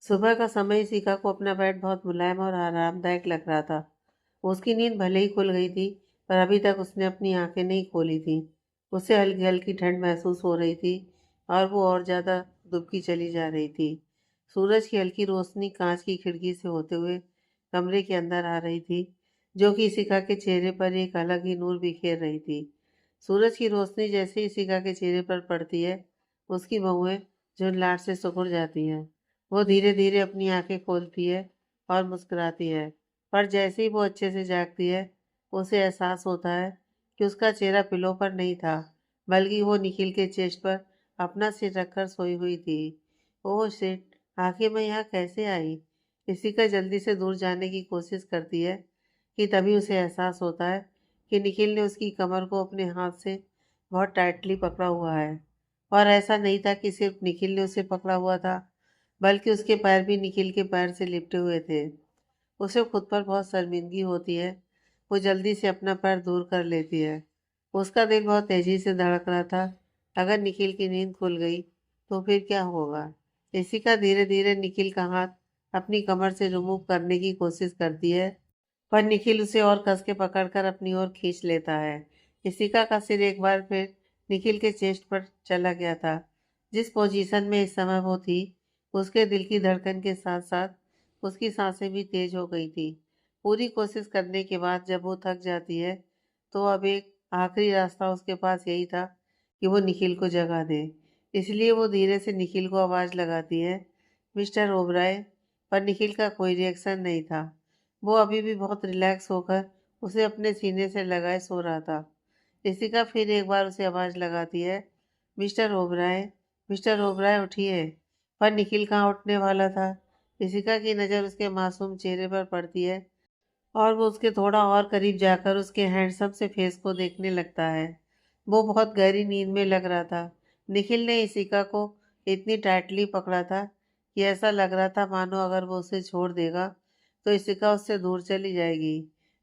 सुबह का समय इशिका को अपना बेड बहुत मुलायम और आरामदायक लग रहा था। उसकी नींद भले ही खुल गई थी, पर अभी तक उसने अपनी आंखें नहीं खोली थीं। उसे हल्की हल्की ठंड महसूस हो रही थी और वो और ज़्यादा दुबकी चली जा रही थी। सूरज की हल्की रोशनी कांच की खिड़की से होते हुए कमरे के अंदर आ रही थी, जो कि इशिका के चेहरे पर एक अलग ही नूर बिखेर रही थी। सूरज की रोशनी जैसे ही इशिका के चेहरे पर पड़ती है, उसकी बहुएं झुंझलाहट से सिकुड़ जाती हैं। वो धीरे धीरे अपनी आंखें खोलती है और मुस्कुराती है, पर जैसे ही वो अच्छे से जागती है, उसे एहसास होता है कि उसका चेहरा पिलो पर नहीं था, बल्कि वो निखिल के चेस्ट पर अपना सिर रखकर सोई हुई थी। ओह शिट, आखिर मैं यहाँ कैसे आई? इशिका जल्दी से दूर जाने की कोशिश करती है कि तभी उसे एहसास होता है कि निखिल ने उसकी कमर को अपने हाथ से बहुत टाइटली पकड़ा हुआ है। और ऐसा नहीं था कि सिर्फ निखिल ने उसे पकड़ा हुआ था, बल्कि उसके पैर भी निखिल के पैर से लिपटे हुए थे। उसे खुद पर बहुत शर्मिंदगी होती है। वो जल्दी से अपना पैर दूर कर लेती है। उसका दिल बहुत तेजी से धड़क रहा था। अगर निखिल की नींद खुल गई तो फिर क्या होगा? इसी का धीरे धीरे निखिल का हाथ अपनी कमर से रिमूव करने की कोशिश करती है, पर निखिल उसे और कस के पकड़कर अपनी ओर खींच लेता है। इशिका का सिर एक बार फिर निखिल के चेस्ट पर चला गया था। जिस पोजीशन में इस समय वो थी, उसके दिल की धड़कन के साथ साथ उसकी सांसें भी तेज हो गई थी। पूरी कोशिश करने के बाद जब वो थक जाती है, तो अब एक आखिरी रास्ता उसके पास यही था कि वो निखिल को जगा दे। इसलिए वो धीरे से निखिल को आवाज़ लगाती है, मिस्टर ओबराय। पर निखिल का कोई रिएक्शन नहीं था। वो अभी भी बहुत रिलैक्स होकर उसे अपने सीने से लगाए सो रहा था। इशिका फिर एक बार उसे आवाज़ लगाती है, मिस्टर ओबराय, मिस्टर ओबराय उठिए। पर निखिल कहाँ उठने वाला था। इशिका की नज़र उसके मासूम चेहरे पर पड़ती है और वो उसके थोड़ा और करीब जाकर उसके हैंडसम से फेस को देखने लगता है। वो बहुत गहरी नींद में लग रहा था। निखिल ने इशिका को इतनी टाइटली पकड़ा था कि ऐसा लग रहा था मानो अगर वो उसे छोड़ देगा तो इशिका उससे दूर चली जाएगी।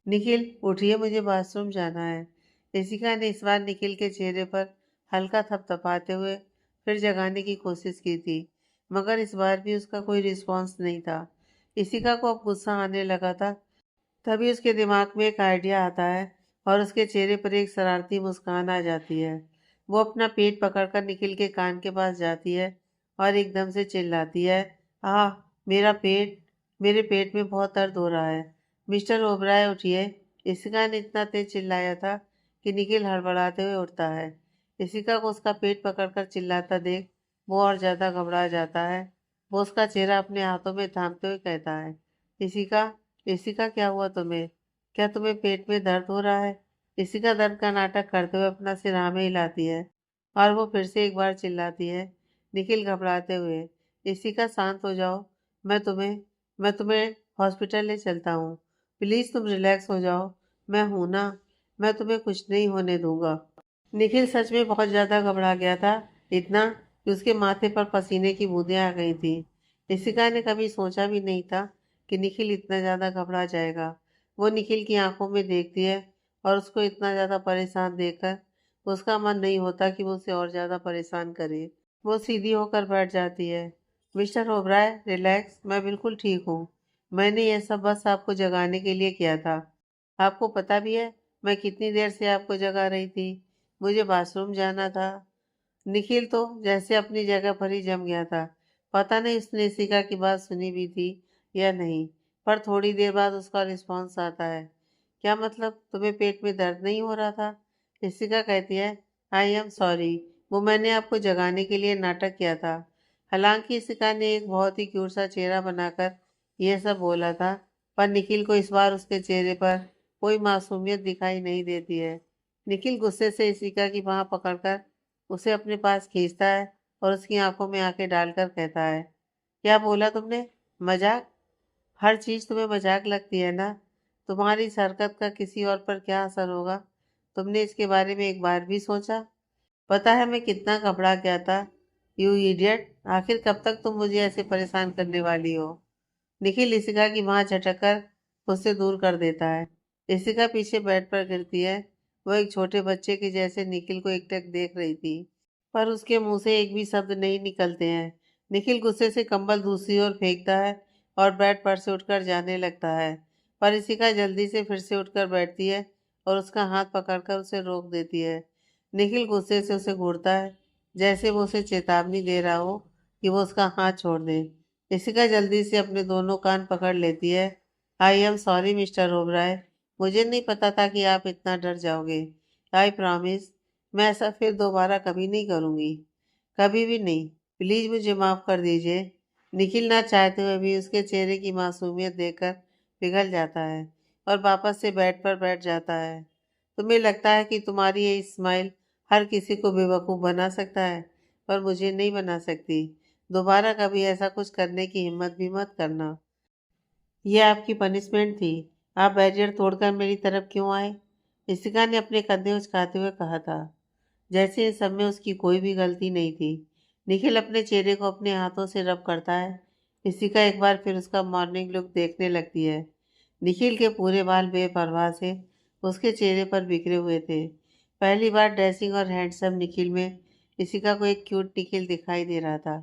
निखिल उठिए, मुझे बाथरूम जाना है। इशिका ने इस बार निखिल के चेहरे पर हल्का थपथपाते हुए फिर जगाने की कोशिश की थी, मगर इस बार भी उसका कोई रिस्पॉन्स नहीं था। इशिका को अब गुस्सा आने लगा था। तभी उसके दिमाग में एक आइडिया आता है और उसके चेहरे पर एक शरारती मुस्कान आ जाती है। वो अपना पेट पकड़कर निखिल के कान के पास जाती है और एकदम से चिल्लाती है, आह, मेरा पेट, मेरे पेट में बहुत दर्द हो रहा है। मिस्टर ओबराय उठिए। इशिका ने इतना तेज चिल्लाया था कि निखिल हड़बड़ाते हुए उठता है। इशिका को उसका पेट पकड़कर चिल्लाता देख वो और ज़्यादा घबरा जाता है। वो उसका चेहरा अपने हाथों में थामते हुए कहता है, इशिका, इशिका, क्या हुआ तुम्हें? क्या तुम्हें पेट में दर्द हो रहा है? इशिका दर्द का नाटक करते हुए अपना सिर हाँ में हिलाती है और वो फिर से एक बार चिल्लाती है, निखिल घबराते हुए, इशिका शांत हो जाओ। मैं तुम्हें मैं तुम्हें हॉस्पिटल ले चलता हूँ। प्लीज़ तुम रिलैक्स हो जाओ। मैं हूं ना। मैं तुम्हें कुछ नहीं होने दूंगा। निखिल सच में बहुत ज़्यादा घबरा गया था, इतना कि उसके माथे पर पसीने की बूंदें आ गई थी। इशिका ने कभी सोचा भी नहीं था कि निखिल इतना ज़्यादा घबरा जाएगा। वो निखिल की आंखों में देखती है और उसको इतना ज़्यादा परेशान देखकर उसका मन नहीं होता कि वो उसे और ज़्यादा परेशान करे। वो सीधी होकर बैठ जाती है। मिस्टर ओबराय, रिलैक्स, मैं बिल्कुल ठीक हूँ। मैंने यह सब बस आपको जगाने के लिए किया था। आपको पता भी है मैं कितनी देर से आपको जगा रही थी। मुझे बाथरूम जाना था। निखिल तो जैसे अपनी जगह पर ही जम गया था। पता नहीं उसने इशिका की बात सुनी भी थी या नहीं, पर थोड़ी देर बाद उसका रिस्पॉन्स आता है, क्या मतलब तुम्हें पेट में दर्द नहीं हो रहा था? इशिका कहती है, आई एम सॉरी, वो मैंने आपको जगाने के लिए नाटक किया था। हालांकि इशिका ने एक बहुत ही क्यूट सा चेहरा बनाकर यह सब बोला था, पर निखिल को इस बार उसके चेहरे पर कोई मासूमियत दिखाई नहीं देती है। निखिल गुस्से से इशिका की बाह पकड़कर उसे अपने पास खींचता है और उसकी आंखों में आंखें डालकर कहता है, क्या बोला तुमने? मजाक? हर चीज़ तुम्हें मजाक लगती है ना? तुम्हारी इस हरकत का किसी और पर क्या असर होगा? तुमने इसके बारे में एक बार भी सोचा? पता है मैं कितना घबरा गया था। यू इडियट, आखिर कब तक तुम मुझे ऐसे परेशान करने वाली हो? निखिल इशिका की बांह झटककर उससे दूर कर देता है। इशिका पीछे बेड पर गिरती है। वो एक छोटे बच्चे के जैसे निखिल को एकटक देख रही थी, पर उसके मुंह से एक भी शब्द नहीं निकलते हैं। निखिल गुस्से से कंबल दूसरी ओर फेंकता है और बेड पर से उठकर जाने लगता है, पर इशिका जल्दी से फिर से उठकर बैठती है और उसका हाथ पकड़कर उसे रोक देती है। निखिल गुस्से से उसे घूरता है, जैसे वो उसे चेतावनी दे रहा हो कि वो उसका हाथ छोड़ दे। इशिका जल्दी से अपने दोनों कान पकड़ लेती है। I am sorry mister Oberoi, मुझे नहीं पता था कि आप इतना डर जाओगे। आई प्रॉमिस, मैं ऐसा फिर दोबारा कभी नहीं करूँगी, कभी भी नहीं। प्लीज़ मुझे माफ़ कर दीजिए। निखिल ना चाहते हुए भी उसके चेहरे की मासूमियत देखकर पिघल जाता है और वापस से बेड पर बैठ जाता है। तुम्हें लगता है कि तुम्हारी ये स्माइल हर किसी को बेवकूफ़ बना सकता है, पर मुझे नहीं बना सकती। दोबारा कभी ऐसा कुछ करने की हिम्मत भी मत करना। यह आपकी पनिशमेंट थी। आप बैरियर तोड़कर मेरी तरफ क्यों आए? इशिका ने अपने कंधे उचकाते हुए कहा था, जैसे इस सब में उसकी कोई भी गलती नहीं थी। निखिल अपने चेहरे को अपने हाथों से रब करता है। इशिका एक बार फिर उसका मॉर्निंग लुक देखने लगती है। निखिल के पूरे बाल बेपरवाह से उसके चेहरे पर बिखरे हुए थे। पहली बार ड्रेसिंग और हैंडसम निखिल में इशिका को एक क्यूट निखिल दिखाई दे रहा था।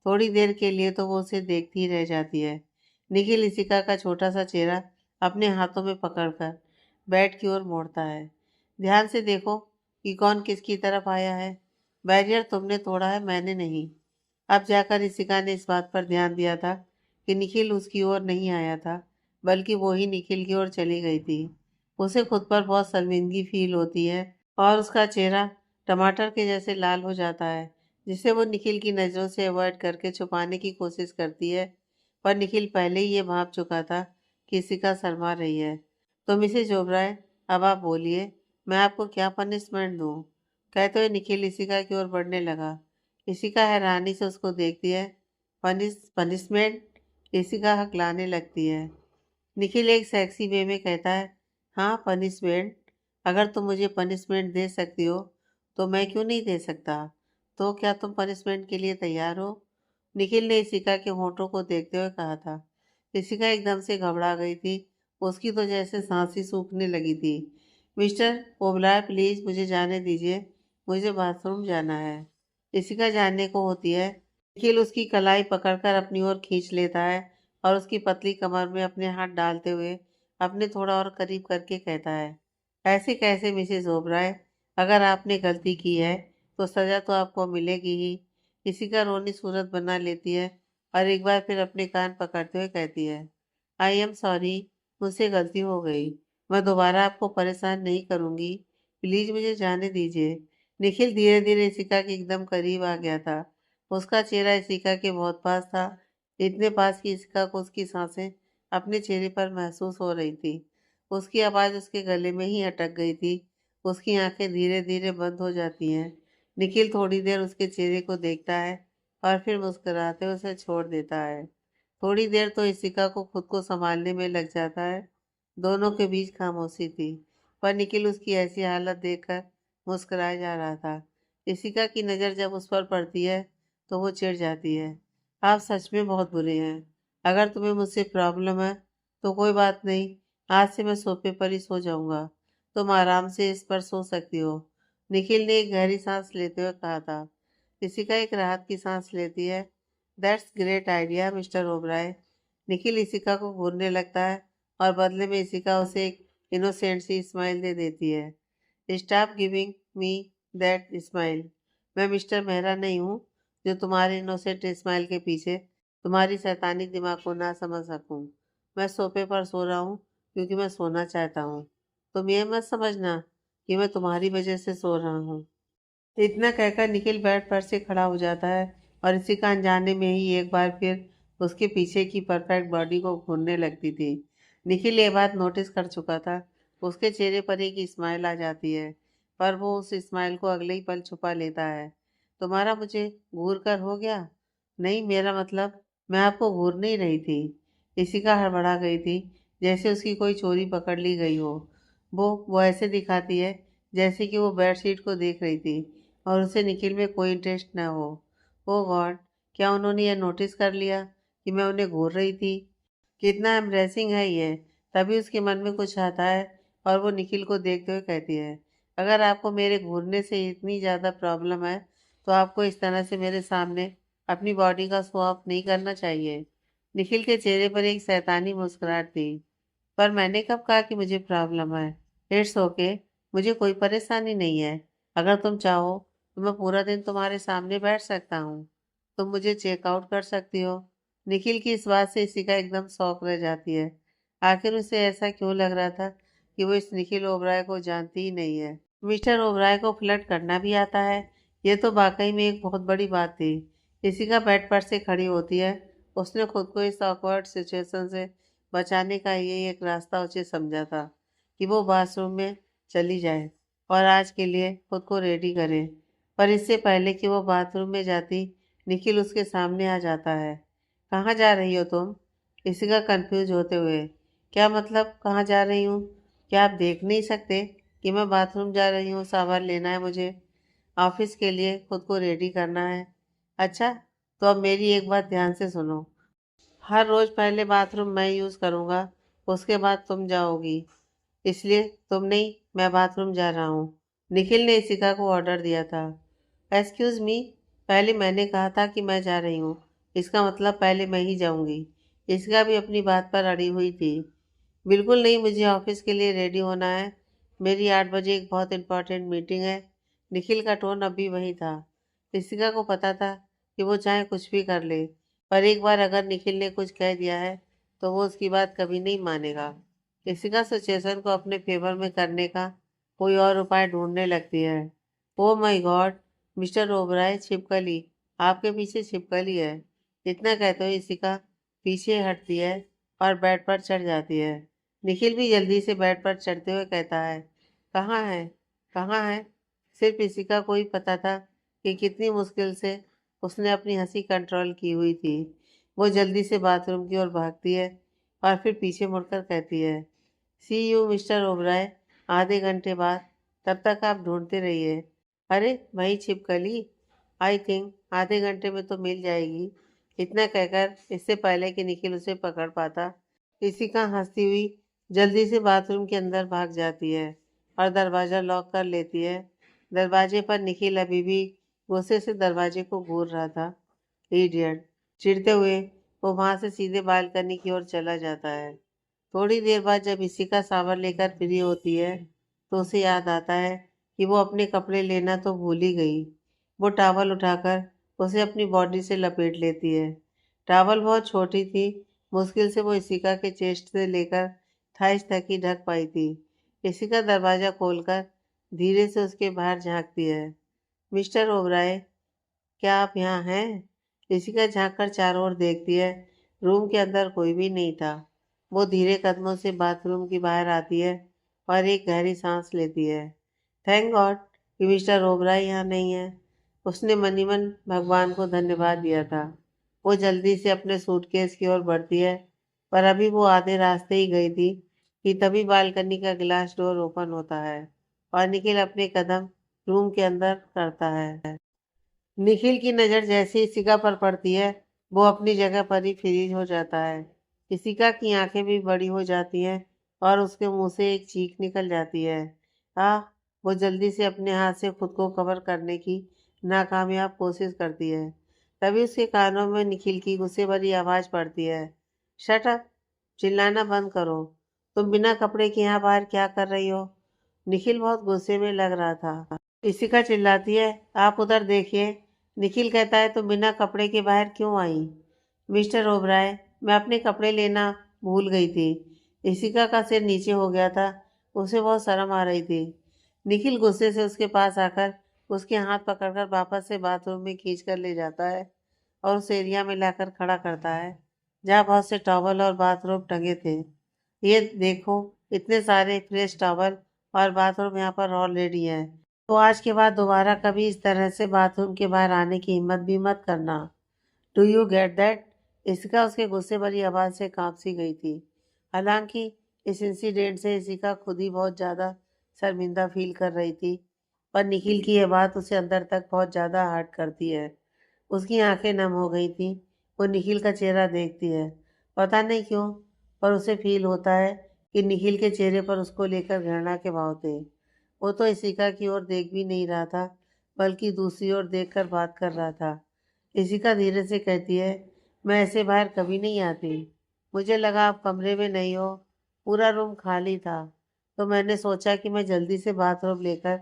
थोड़ी देर के लिए तो वो उसे देखती ही रह जाती है। निखिल इशिका का छोटा सा चेहरा अपने हाथों में पकड़कर बेड की ओर मोड़ता है। ध्यान से देखो कि कौन किसकी तरफ आया है। बैरियर तुमने तोड़ा है, मैंने नहीं। अब जाकर इशिका ने इस बात पर ध्यान दिया था कि निखिल उसकी ओर नहीं आया था, बल्कि वो ही निखिल की ओर चली गई थी। उसे खुद पर बहुत शर्मिंदगी फील होती है और उसका चेहरा टमाटर के जैसे लाल हो जाता है, जिसे वो निखिल की नज़रों से अवॉइड करके छुपाने की कोशिश करती है। पर निखिल पहले ही ये भाप चुका था कि इशिका शर्मा रही है। तो मिसेज ओबराय, अब आप बोलिए, मैं आपको क्या पनिशमेंट दूँ? कहते हुए निखिल इशिका की ओर बढ़ने लगा। इशिका हैरानी से उसको देखती है। पनिशमेंट? इशिका हकलाने लगती है। निखिल एक सेक्सी वे में कहता है, हाँ पनिशमेंट। अगर तुम मुझे पनिशमेंट दे सकती हो तो मैं क्यों नहीं दे सकता? तो क्या तुम पनिशमेंट के लिए तैयार हो? निखिल ने इशिका के होठों को देखते हुए कहा था। इशिका एकदम से घबरा गई थी। उसकी तो जैसे सांस ही सूखने लगी थी। मिस्टर ओबलाय, प्लीज मुझे जाने दीजिए, मुझे बाथरूम जाना है। इशिका जानने को होती है। निखिल उसकी कलाई पकड़कर अपनी ओर खींच लेता है और उसकी पतली कमर में अपने हाथ डालते हुए अपने थोड़ा और करीब करके कहता है, ऐसे कैसे मिसेस ओबराय? अगर आपने गलती की है तो सज़ा तो आपको मिलेगी ही। इशिका रोनी सूरत बना लेती है और एक बार फिर अपने कान पकड़ते हुए कहती है, आई एम सॉरी, मुझसे गलती हो गई। मैं दोबारा आपको परेशान नहीं करूँगी। प्लीज़ मुझे जाने दीजिए। निखिल धीरे धीरे इशिका के एकदम करीब आ गया था। उसका चेहरा इशिका के बहुत पास था, इतने पास कि इशिका को उसकी सांसें अपने चेहरे पर महसूस हो रही थी। उसकी आवाज़ उसके गले में ही अटक गई थी। उसकी आंखें धीरे धीरे बंद हो जाती हैं। निखिल थोड़ी देर उसके चेहरे को देखता है और फिर मुस्कुराते हुए उसे छोड़ देता है। थोड़ी देर तो इशिका को खुद को संभालने में लग जाता है। दोनों के बीच खामोशी थी, पर निखिल उसकी ऐसी हालत देखकर मुस्कुराया जा रहा था। इशिका की नज़र जब उस पर पड़ती है तो वो चिढ़ जाती है। आप सच में बहुत बुरे हैं। अगर तुम्हें मुझसे प्रॉब्लम है तो कोई बात नहीं, आज से मैं सोफे पर ही सो जाऊंगा। तुम आराम से इस पर सो सकती हो। निखिल ने एक गहरी सांस लेते हुए कहा था। इशिका एक राहत की सांस लेती है। That's great idea mister Oberoi. Nikhil Ishika को घूरने लगता है और बदले में इशिका उसे एक इनोसेंट सी स्माइल दे देती है। Stop giving me that smile. मैं मिस्टर मेहरा नहीं हूँ जो तुम्हारे इनोसेंट स्माइल के पीछे तुम्हारी शैतानी दिमाग को ना समझ सकूं। मैं सोफे पर सो रहा हूँ क्योंकि मैं सोना चाहता हूँ। तुम ये मत समझना कि मैं तुम्हारी वजह से सो रहा हूँ। इतना कहकर निखिल बेड पर से खड़ा हो जाता है और इसी का अनजाने में ही एक बार फिर उसके पीछे की परफेक्ट बॉडी को घूरने लगती थी। निखिल ये बात नोटिस कर चुका था। उसके चेहरे पर एक स्माइल आ जाती है, पर वो उस स्माइल को अगले ही पल छुपा लेता है। तुम्हारा मुझे घूर कर हो गया? नहीं, मेरा मतलब मैं आपको घूर नहीं रही थी। इशिका हड़बड़ा गई थी, जैसे उसकी कोई चोरी पकड़ ली गई हो। वो ऐसे दिखाती है जैसे कि वो बेडशीट को देख रही थी और उसे निखिल में कोई इंटरेस्ट न हो। ओ गॉड, क्या उन्होंने यह नोटिस कर लिया कि मैं उन्हें घूर रही थी? कितना एम्ब्रेसिंग है ये। तभी उसके मन में कुछ आता है और वो निखिल को देखते हुए कहती है, अगर आपको मेरे घूरने से इतनी ज़्यादा प्रॉब्लम है तो आपको इस तरह से मेरे सामने अपनी बॉडी का शो ऑफ नहीं करना चाहिए। निखिल के चेहरे पर एक शैतानी मुस्कुराहट थी। पर मैंने कब कहा कि मुझे प्रॉब्लम है? इट्स ओके, मुझे कोई परेशानी नहीं है। अगर तुम चाहो तो मैं पूरा दिन तुम्हारे सामने बैठ सकता हूँ। तुम मुझे चेकआउट कर सकती हो। निखिल की इस बात से इसी का एकदम शौक रह जाती है। आखिर उसे ऐसा क्यों लग रहा था कि वो इस निखिल ओबराय को जानती ही नहीं है। मिस्टर ओबराय को फ्लर्ट करना भी आता है। ये तो वाकई में एक बहुत बड़ी बात थी। इशिका बेड पर से खड़ी होती है। उसने खुद को इस ऑकवर्ड सिचुएशन से बचाने का ये एक रास्ता उचित समझा था कि वो बाथरूम में चली जाए और आज के लिए खुद को रेडी करे। पर इससे पहले कि वो बाथरूम में जाती, निखिल उसके सामने आ जाता है। कहाँ जा रही हो तुम? इशिका कंफ्यूज होते हुए, क्या मतलब कहाँ जा रही हूँ? क्या आप देख नहीं सकते कि मैं बाथरूम जा रही हूँ? सामान लेना है मुझे, ऑफिस के लिए खुद को रेडी करना है। अच्छा, तो अब मेरी एक बात ध्यान से सुनो। हर रोज़ पहले बाथरूम मैं यूज़ करूँगा, उसके बाद तुम जाओगी। इसलिए तुम नहीं, मैं बाथरूम जा रहा हूँ। निखिल ने इशिका को ऑर्डर दिया था। एक्सक्यूज़ मी, पहले मैंने कहा था कि मैं जा रही हूँ। इसका मतलब पहले मैं ही जाऊँगी। इशिका भी अपनी बात पर अड़ी हुई थी। बिल्कुल नहीं, मुझे ऑफिस के लिए रेडी होना है। मेरी 8 बजे एक बहुत इंपॉर्टेंट मीटिंग है। निखिल का टोन अब भी वही था। इशिका को पता था कि वो चाहे कुछ भी कर ले, पर एक बार अगर निखिल ने कुछ कह दिया है तो वो उसकी बात कभी नहीं मानेगा। इशिका सिचुएशन को अपने फेवर में करने का कोई और उपाय ढूंढने लगती है। Oh my God, mister Oberoi, छिपकली, आपके पीछे छिपकली है। इतना कहते हुए इशिका पीछे हटती है और बेड पर चढ़ जाती है। निखिल भी जल्दी से बेड पर चढ़ते हुए कहता है, कहाँ है, कहाँ है? सिर्फ इशिका को ही पता था कि कितनी मुश्किल से उसने अपनी हंसी कंट्रोल की हुई थी। वो जल्दी से बाथरूम की ओर भागती है और फिर पीछे मुड़कर कहती है, सी यू मिस्टर ओबराय, आधे घंटे बाद। तब तक आप ढूंढते रहिए। अरे वही छिपकली, आई थिंक आधे घंटे में तो मिल जाएगी। इतना कहकर इससे पहले कि निखिल उसे पकड़ पाता, इशिका हंसती हुई जल्दी से बाथरूम के अंदर भाग जाती है और दरवाज़ा लॉक कर लेती है। दरवाजे पर निखिल अभी भी गुस्से से दरवाजे को घूर रहा था। इडियट, चिढ़ते हुए वो वहां से सीधे बालकनी की ओर चला जाता है। थोड़ी देर बाद जब इशिका शावर लेकर फ्री होती है तो उसे याद आता है कि वो अपने कपड़े लेना तो भूल ही गई। वो टॉवल उठाकर उसे अपनी बॉडी से लपेट लेती है। टॉवल बहुत छोटी थी। मुश्किल से वो इशिका के चेस्ट से लेकर थाइस तक ही ढक पाई थी। इशिका दरवाज़ा खोलकर धीरे से उसके बाहर झांकती है। मिस्टर ओबराय, क्या आप यहाँ हैं? इशिका झांककर चारों ओर देखती है। रूम के अंदर कोई भी नहीं था। वो धीरे कदमों से बाथरूम की बाहर आती है और एक गहरी सांस लेती है। थैंक गॉड कि मिस्टर ओबराय यहाँ नहीं है। उसने मनी मन भगवान को धन्यवाद दिया था। वो जल्दी से अपने सूटकेस की ओर बढ़ती है, पर अभी वो आधे रास्ते ही गई थी कि तभी बालकनी का ग्लास डोर ओपन होता है और निखिल अपने कदम रूम के अंदर करता है। निखिल की नज़र जैसे ही इशिका पर पड़ती है, वो अपनी जगह पर ही फ्रीज हो जाता है। इशिका की आंखें भी बड़ी हो जाती हैं और उसके मुंह से एक चीख निकल जाती है। आह! वो जल्दी से अपने हाथ से खुद को कवर करने की नाकामयाब कोशिश करती है। तभी उसके कानों में निखिल की गुस्से भरी आवाज़ पड़ती है। Shut up! चिल्लाना बंद करो। तुम बिना कपड़े के यहाँ बाहर क्या कर रही हो? निखिल बहुत गुस्से में लग रहा था। इशिका चिल्लाती है, आप उधर देखिए। निखिल कहता है, तुम बिना कपड़े के बाहर क्यों आई? मिस्टर ओबराय, मैं अपने कपड़े लेना भूल गई थी। इशिका का सिर नीचे हो गया था। उसे बहुत शर्म आ रही थी। निखिल गुस्से से उसके पास आकर उसके हाथ पकड़कर वापस से बाथरूम में खींच कर ले जाता है और उस एरिया में लाकर खड़ा करता है जहाँ बहुत से टॉवल और बाथरूम टंगे थे। ये देखो, इतने सारे फ्रेश टॉवल और बाथरूम यहाँ पर ऑलरेडी है। तो आज के बाद दोबारा कभी इस तरह से बाथरूम के बाहर आने की हिम्मत भी मत करना। Do you get that? Ishika उसके गुस्से भरी आवाज़ से कांप सी गई थी। हालांकि इस इंसिडेंट से इशिका खुद ही बहुत ज़्यादा शर्मिंदा फील कर रही थी, पर निखिल की यह बात उसे अंदर तक बहुत ज़्यादा हर्ट करती है। उसकी आंखें नम हो गई थी। वो निखिल का चेहरा देखती है। पता नहीं क्यों, पर उसे फील होता है कि निखिल के चेहरे पर उसको लेकर घृणा के भाव थे। वो तो इशिका की ओर देख भी नहीं रहा था, बल्कि दूसरी ओर देखकर बात कर रहा था। इशिका धीरे से कहती है, मैं ऐसे बाहर कभी नहीं आती। मुझे लगा आप कमरे में नहीं हो, पूरा रूम खाली था, तो मैंने सोचा कि मैं जल्दी से बाथरूम लेकर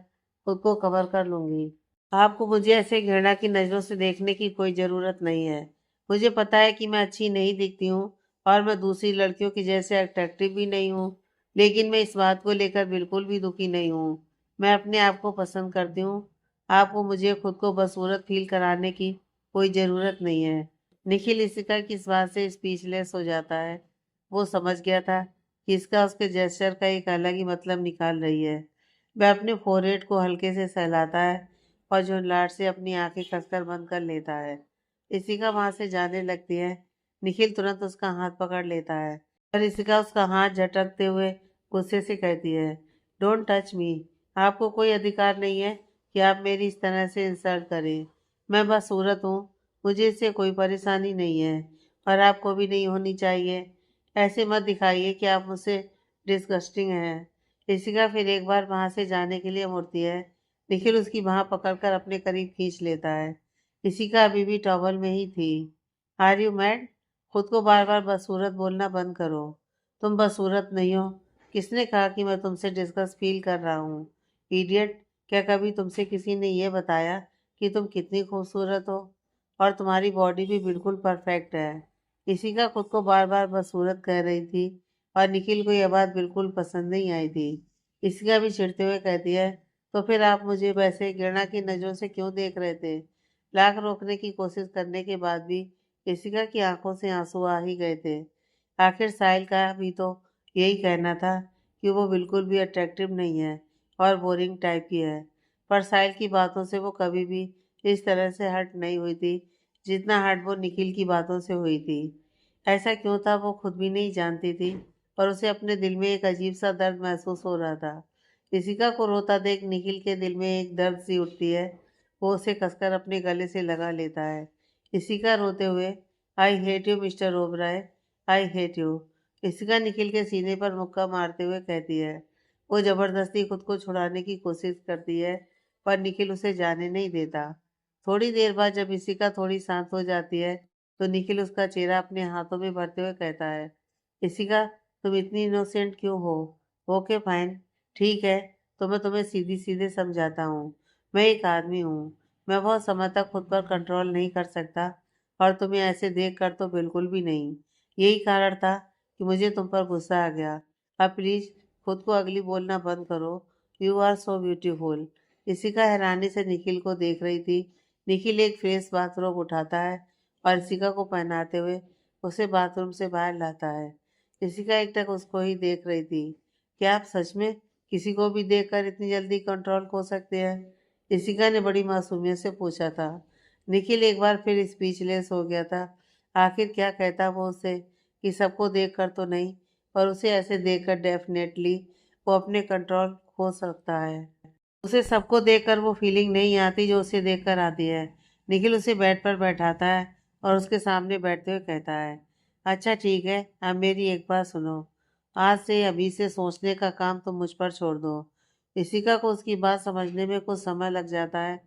खुद को कवर कर लूंगी। आपको मुझे ऐसे घृणा की नज़रों से देखने की कोई ज़रूरत नहीं है। मुझे पता है कि मैं अच्छी नहीं दिखती हूँ और मैं दूसरी लड़कियों की जैसे अट्रैक्टिव भी नहीं हूँ, लेकिन मैं इस बात को लेकर बिल्कुल भी दुखी नहीं हूँ। मैं अपने आप को पसंद करती हूँ। आपको मुझे खुद को बदसूरत फील कराने की कोई ज़रूरत नहीं है। निखिल इशिका की इस बात से स्पीचलेस हो जाता है। वो समझ गया था कि इसका उसके जेस्चर का एक अलग ही मतलब निकाल रही है। वह अपने फोरहेड को हल्के से सहलाता है और झुंझलाहट से अपनी आंखें कसकर बंद कर लेता है। इशिका वहां से जाने लगती है। निखिल तुरंत उसका हाथ पकड़ लेता है और इशिका उसका हाथ झटकते हुए गुस्से से कहती है, डोंट टच मी। आपको कोई अधिकार नहीं है कि आप मेरी इस तरह से इंसल्ट करें। मैं बस सूरत हूँ, मुझे इससे कोई परेशानी नहीं है और आपको भी नहीं होनी चाहिए। ऐसे मत दिखाइए कि आप मुझसे डिस्गस्टिंग हैं। इशिका फिर एक बार वहां से जाने के लिए मुड़ती है। निखिल उसकी बाह पकड़कर अपने करीब खींच लेता है। इशिका अभी भी टॉवल में ही थी। Are you mad? खुद को बार बार बदसूरत बोलना बंद करो। तुम बदसूरत नहीं हो। किसने कहा कि मैं तुमसे डिस्कस फील कर रहा हूँ? इडियट! क्या कभी तुमसे किसी ने यह बताया कि तुम कितनी खूबसूरत हो? और तुम्हारी बॉडी भी बिल्कुल परफेक्ट है। इशिका खुद को बार बार बदसूरत कह रही थी और निखिल को यह बात बिल्कुल पसंद नहीं आई थी। इशिका भी चिढ़ते हुए कहती है, तो फिर आप मुझे वैसे घृणा की नज़रों से क्यों देख रहे थे? लाख रोकने की कोशिश करने के बाद भी इशिका की आंखों से आंसू आ ही गए थे। आखिर साहिल का भी तो यही कहना था कि वो बिल्कुल भी अट्रैक्टिव नहीं है और बोरिंग टाइप की है। पर साहिल की बातों से वो कभी भी इस तरह से हर्ट नहीं हुई थी जितना हर्ट वो निखिल की बातों से हुई थी। ऐसा क्यों था वो खुद भी नहीं जानती थी, पर उसे अपने दिल में एक अजीब सा दर्द महसूस हो रहा था। इशिका को रोता देख निखिल के दिल में एक दर्द सी उठती है। वो उसे कसकर अपने गले से लगा लेता है। इशिका रोते हुए, I hate you mister Oberoi, I hate you. Ishika Nikhil के सीने पर मुक्का मारते हुए कहती है। वो जबरदस्ती खुद को छुड़ाने की कोशिश करती है, पर निखिल उसे जाने नहीं देता। थोड़ी देर बाद जब इशिका थोड़ी शांत हो जाती है, तो निखिल उसका चेहरा अपने हाथों में भरते हुए कहता है, इशिका, तुम इतनी इनोसेंट क्यों हो? ओके फाइन, ठीक है, तो मैं तुम्हें सीधी सीधे समझाता हूँ। मैं एक आदमी हूँ। मैं बहुत समय तक खुद पर कंट्रोल नहीं कर सकता और तुम्हें ऐसे देख कर तो बिल्कुल भी नहीं। यही कारण था कि मुझे तुम पर गुस्सा आ गया। अब प्लीज़ खुद को अगली बोलना बंद करो। You are so beautiful. Ishika हैरानी से निखिल को देख रही थी। निखिल एक फ्रेश बाथरोब उठाता है और इशिका को पहनाते हुए उसे बाथरूम से बाहर लाता है। इशिका एकटक उसको ही देख रही थी। क्या आप सच में किसी को भी देखकर इतनी जल्दी कंट्रोल खो सकते हैं? इशिका ने बड़ी मासूमियत से पूछा था। निखिल एक बार फिर स्पीचलेस हो गया था। आखिर क्या कहता वो उसे कि सबको देखकर तो नहीं, पर उसे ऐसे देखकर डेफिनेटली वो अपने कंट्रोल खो सकता है। उसे सबको देखकर वो फीलिंग नहीं आती जो उसे देखकर आती है। निखिल उसे बेड पर बैठाता है और उसके सामने बैठते हुए कहता है, अच्छा ठीक है, अब मेरी एक बात सुनो। आज से अभी से सोचने का काम तुम मुझ पर छोड़ दो। इशिका को उसकी बात समझने में कुछ समय लग जाता है,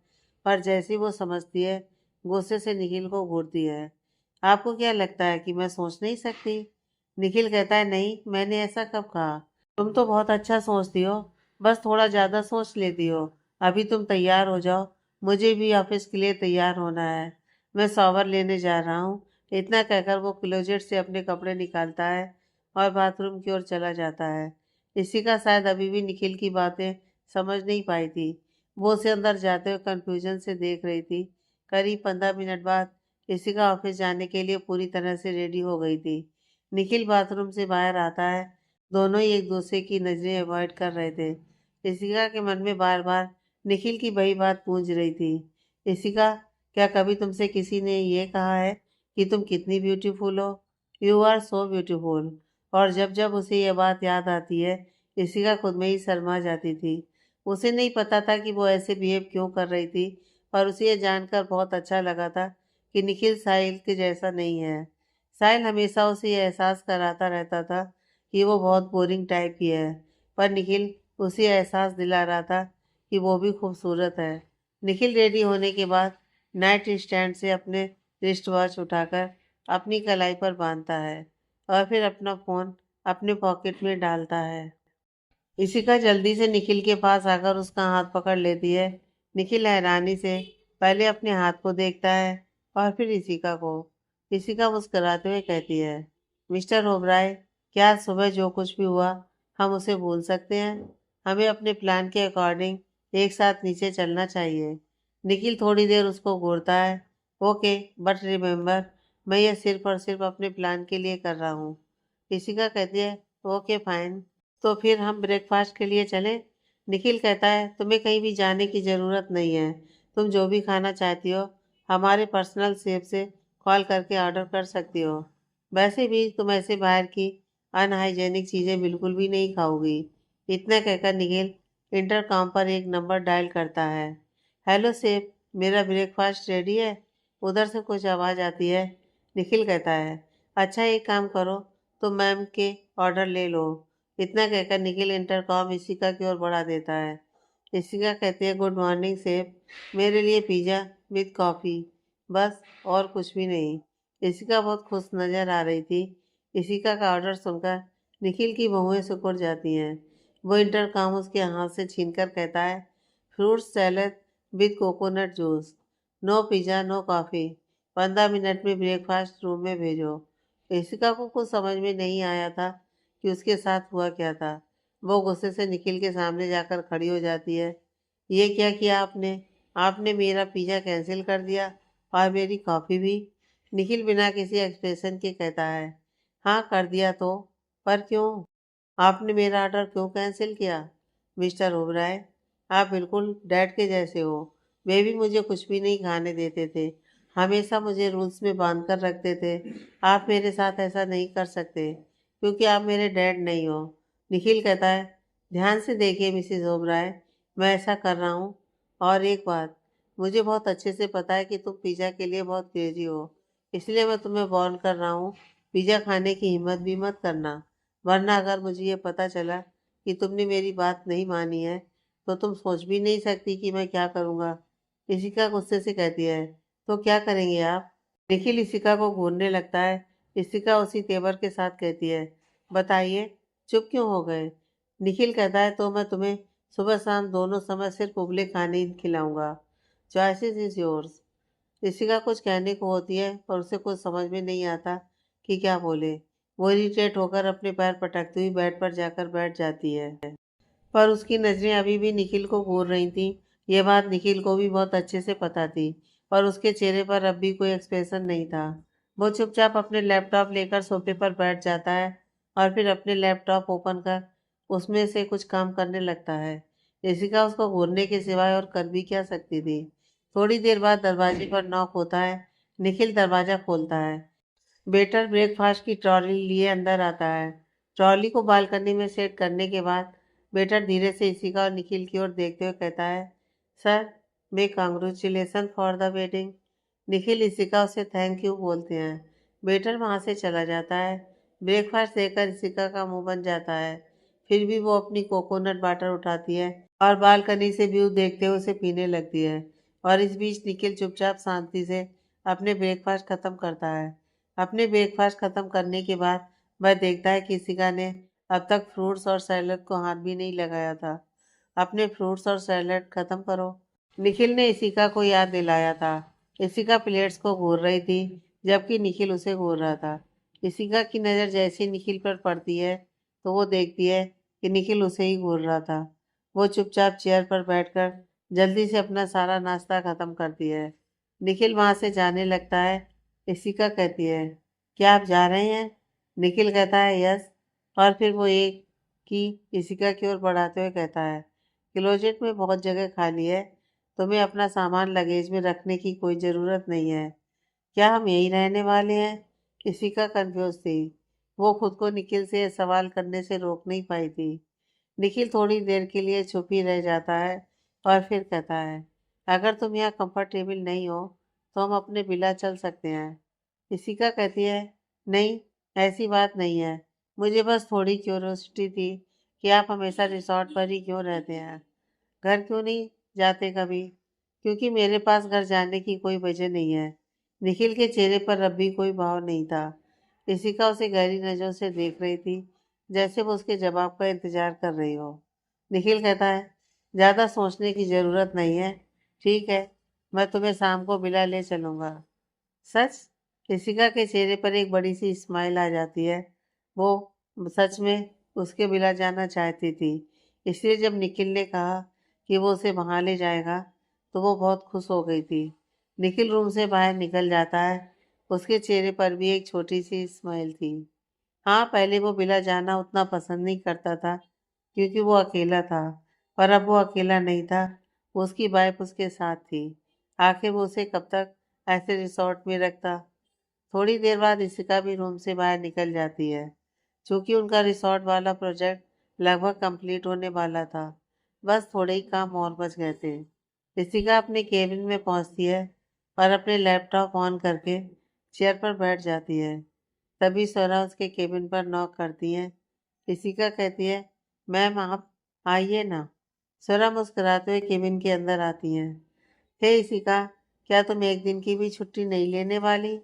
पर जैसे ही वो समझती है, गुस्से से निखिल को घूरती है। आपको क्या लगता है कि मैं सोच नहीं सकती? निखिल कहता है, नहीं, मैंने ऐसा कब कहा? तुम तो बहुत अच्छा सोचती हो, बस थोड़ा ज़्यादा सोच लेती हो। अभी तुम तैयार हो जाओ, मुझे भी ऑफिस के लिए तैयार होना है। मैं शॉवर लेने जा रहा हूँ। इतना कहकर वो क्लोजेट से अपने कपड़े निकालता है और बाथरूम की ओर चला जाता है। इशिका शायद अभी भी निखिल की बातें समझ नहीं पाई थी। वो उसे अंदर जाते हुए कन्फ्यूजन से देख रही थी। करीब 15 मिनट बाद इशिका ऑफिस जाने के लिए पूरी तरह से रेडी हो गई थी। निखिल बाथरूम से बाहर आता है। दोनों ही एक दूसरे की नज़रें अवॉइड कर रहे थे। इशिका के मन में बार बार निखिल की वही बात गूंज रही थी। इशिका, क्या कभी तुमसे किसी ने ये कहा है कि तुम कितनी ब्यूटीफुल हो? You are so beautiful. और जब जब उसे यह बात याद आती है, इशिका खुद में ही शर्मा जाती थी। उसे नहीं पता था कि वो ऐसे बिहेव क्यों कर रही थी, पर उसे यह जानकर बहुत अच्छा लगा था कि निखिल साहिल के जैसा नहीं है। साहिल हमेशा उसे यह एहसास कराता रहता था कि वो बहुत बोरिंग टाइप की है, पर निखिल उसे एहसास दिला रहा था कि वो भी खूबसूरत है। निखिल रेडी होने के बाद नाइट स्टैंड से अपने रिस्ट वॉच उठाकर अपनी कलाई पर बांधता है और फिर अपना फ़ोन अपने पॉकेट में डालता है। इशिका जल्दी से निखिल के पास आकर उसका हाथ पकड़ लेती है। निखिल हैरानी से पहले अपने हाथ को देखता है और फिर इशिका को। इशिका मुस्कुराते हुए कहती है, मिस्टर ओबराय, क्या आज सुबह जो कुछ भी हुआ हम उसे भूल सकते हैं? हमें अपने प्लान के अकॉर्डिंग एक साथ नीचे चलना चाहिए। निखिल थोड़ी देर उसको घूरता है। ओके, बट रिमेम्बर, मैं यह सिर्फ और सिर्फ अपने प्लान के लिए कर रहा हूँ। इशिका कहती है, ओके फाइन, तो फिर हम ब्रेकफास्ट के लिए चलें? निखिल कहता है, तुम्हें कहीं भी जाने की ज़रूरत नहीं है। तुम जो भी खाना चाहती हो हमारे पर्सनल शेफ से कॉल करके ऑर्डर कर सकती हो। वैसे भी तुम ऐसे बाहर की अनहाइजेनिक चीज़ें बिल्कुल भी नहीं खाओगी। इतना कहकर निखिल इंटरकॉम पर एक नंबर डायल करता है। हेलो शेफ, मेरा ब्रेकफास्ट रेडी है। उधर से कुछ आवाज़ आती है। निखिल कहता है, अच्छा एक काम करो, तो मैम के ऑर्डर ले लो। इतना कहकर निखिल इंटरकॉम इशिका की ओर बढ़ा देता है। इशिका कहती है, गुड मॉर्निंग सेफ, मेरे लिए पिज़्ज़ा विद कॉफ़ी, बस और कुछ भी नहीं। इशिका बहुत खुश नज़र आ रही थी। इशिका का ऑर्डर सुनकर निखिल की बहुएं सिकुड़ जाती हैं। वो इंटरकॉम उसके हाथ से छीनकर कहता है, fruit salad with coconut juice, no pizza no coffee, 15 minute में ब्रेकफास्ट रूम में भेजो। इशिका को कुछ समझ में नहीं आया था कि उसके साथ हुआ क्या था। वो गुस्से से निखिल के सामने जाकर खड़ी हो जाती है। ये क्या किया आपने? आपने मेरा पिज़्ज़ा कैंसिल कर दिया और मेरी कॉफ़ी भी। निखिल बिना किसी एक्सप्रेशन के कहता है, हाँ कर दिया तो, पर क्यों? आपने मेरा ऑर्डर क्यों कैंसिल किया? मिस्टर ओबराय, आप बिल्कुल डैड के जैसे हो। वे भी मुझे कुछ भी नहीं खाने देते थे, हमेशा मुझे रूल्स में बांध कर रखते थे। आप मेरे साथ ऐसा नहीं कर सकते क्योंकि आप मेरे डैड नहीं हो। निखिल कहता है, ध्यान से देखिए मिसिज ओबराय, मैं ऐसा कर रहा हूँ। और एक बात, मुझे बहुत अच्छे से पता है कि तुम पिज़्ज़ा के लिए बहुत क्रेजी हो, इसलिए मैं तुम्हें वार्न कर रहा हूँ, पिज़्ज़ा खाने की हिम्मत भी मत करना, वरना अगर मुझे ये पता चला कि तुमने मेरी बात नहीं मानी है तो तुम सोच भी नहीं सकती कि मैं क्या करूँगा। इशिका गुस्से से कहती है, तो क्या करेंगे आप? निखिल इशिका को घूरने लगता है। इशिका उसी तेवर के साथ कहती है, बताइए, चुप क्यों हो गए? निखिल कहता है, तो मैं तुम्हें सुबह शाम दोनों समय सिर्फ उबले खाने ही खिलाऊंगा। Choices is yours. इशिका कुछ कहने को होती है पर उसे कुछ समझ में नहीं आता कि क्या बोले। वो इरिटेट होकर अपने पैर पटकती हुई बेड पर जाकर बैठ जाती है, पर उसकी नज़रें अभी भी निखिल को घूर रही थीं। यह बात निखिल को भी बहुत अच्छे से पता थी, पर उसके चेहरे पर अब भी कोई एक्सप्रेशन नहीं था। वो चुपचाप अपने लैपटॉप लेकर सोफे पर बैठ जाता है और फिर अपने लैपटॉप ओपन कर उसमें से कुछ काम करने लगता है। ऋषिका उसको घूरने के सिवाय और कर भी क्या सकती थी। थोड़ी देर बाद दरवाजे पर नॉक होता है। निखिल दरवाज़ा खोलता है। वेटर ब्रेकफास्ट की ट्रॉली लिए अंदर आता है। ट्रॉली को बालकनी में सेट करने के बाद वेटर धीरे से इशिका और निखिल की ओर देखते हुए कहता है, sir, may congratulation for the wedding. Nikhil Ishika उसे थैंक यू बोलते हैं। वेटर वहाँ से चला जाता है। ब्रेकफास्ट देकर इशिका का मुंह बन जाता है। फिर भी वो अपनी कोकोनट वाटर उठाती है और बालकनी से व्यू देखते हुए उसे पीने लगती है। और इस बीच निखिल चुपचाप शांति से अपने ब्रेकफास्ट खत्म करता है। अपने ब्रेकफास्ट खत्म करने के बाद वह देखता है कि इशिका ने अब तक फ्रूट्स और सैलड को हाथ भी नहीं लगाया था। अपने फ्रूट्स और सैलड खत्म करो, निखिल ने इशिका को याद दिलाया था। इशिका प्लेट्स को घूर रही थी जबकि निखिल उसे घूर रहा था। इशिका की नज़र जैसे ही निखिल पर पड़ती है तो वो देखती है कि निखिल उसे ही घूर रहा था। वो चुपचाप चेयर पर बैठकर जल्दी से अपना सारा नाश्ता खत्म करती है। निखिल वहां से जाने लगता है। इशिका कहती है, क्या आप जा रहे हैं? निखिल कहता है, यस। और फिर वो एक की इशिका की ओर बढ़ाते हुए कहता है, क्लोजेट में बहुत जगह खाली है, तुम्हें अपना सामान लगेज में रखने की कोई ज़रूरत नहीं है। क्या हम यहीं रहने वाले हैं? इशिका कंफ्यूज थी। वो खुद को निखिल से सवाल करने से रोक नहीं पाई थी। निखिल थोड़ी देर के लिए चुप ही रह जाता है और फिर कहता है, अगर तुम यहाँ कंफर्टेबल नहीं हो तो हम अपने विला चल सकते हैं। इशिका कहती है, नहीं, ऐसी बात नहीं है, मुझे बस थोड़ी क्यूरोसिटी थी कि आप हमेशा रिसॉर्ट पर ही क्यों रहते हैं, घर क्यों नहीं जाते कभी? क्योंकि मेरे पास घर जाने की कोई वजह नहीं है। निखिल के चेहरे पर अब भी कोई भाव नहीं था। इशिका उसे गहरी नजरों से देख रही थी, जैसे वो उसके जवाब का इंतजार कर रही हो। निखिल कहता है, ज्यादा सोचने की जरूरत नहीं है। ठीक है, मैं तुम्हें शाम को विला ले चलूंगा। सच? ऋषिका के चेहरे पर एक बड़ी सी स्माइल आ जाती है। वो सच में उसके विला जाना चाहती थी। इसलिए जब निखिल ने कहा कि वो उसे वहां ले जाएगा, तो वो बहुत खुश हो गई थी। निखिल रूम से बाहर निकल जाता है। उसके चेहरे पर भी एक छोटी सी स्माइल थी। हाँ, पहले वो विला जाना उतना पसंद नहीं करता था, क्योंकि वो अकेला था। पर अब वो अकेला नहीं था, उसकी वाइफ उसके साथ थी। आखिर वो उसे कब तक ऐसे रिसोर्ट में रखता। थोड़ी देर बाद इशिका भी रूम से बाहर निकल जाती है। क्योंकि उनका रिसोर्ट वाला प्रोजेक्ट लगभग कंप्लीट होने वाला था। बस थोड़े ही काम और बच गए थे। इशिका अपने केबिन में पहुंचती है और अपने लैपटॉप ऑन करके चेयर पर बैठ जाती है। तभी स्वरा उसके केबिन पर नॉक करती है। इशिका कहती है, मैम आप आइए ना। स्वरा मुस्कुराते हुए केबिन के अंदर आती हैं। हे इशिका, क्या तुम एक दिन की भी छुट्टी नहीं लेने वाली?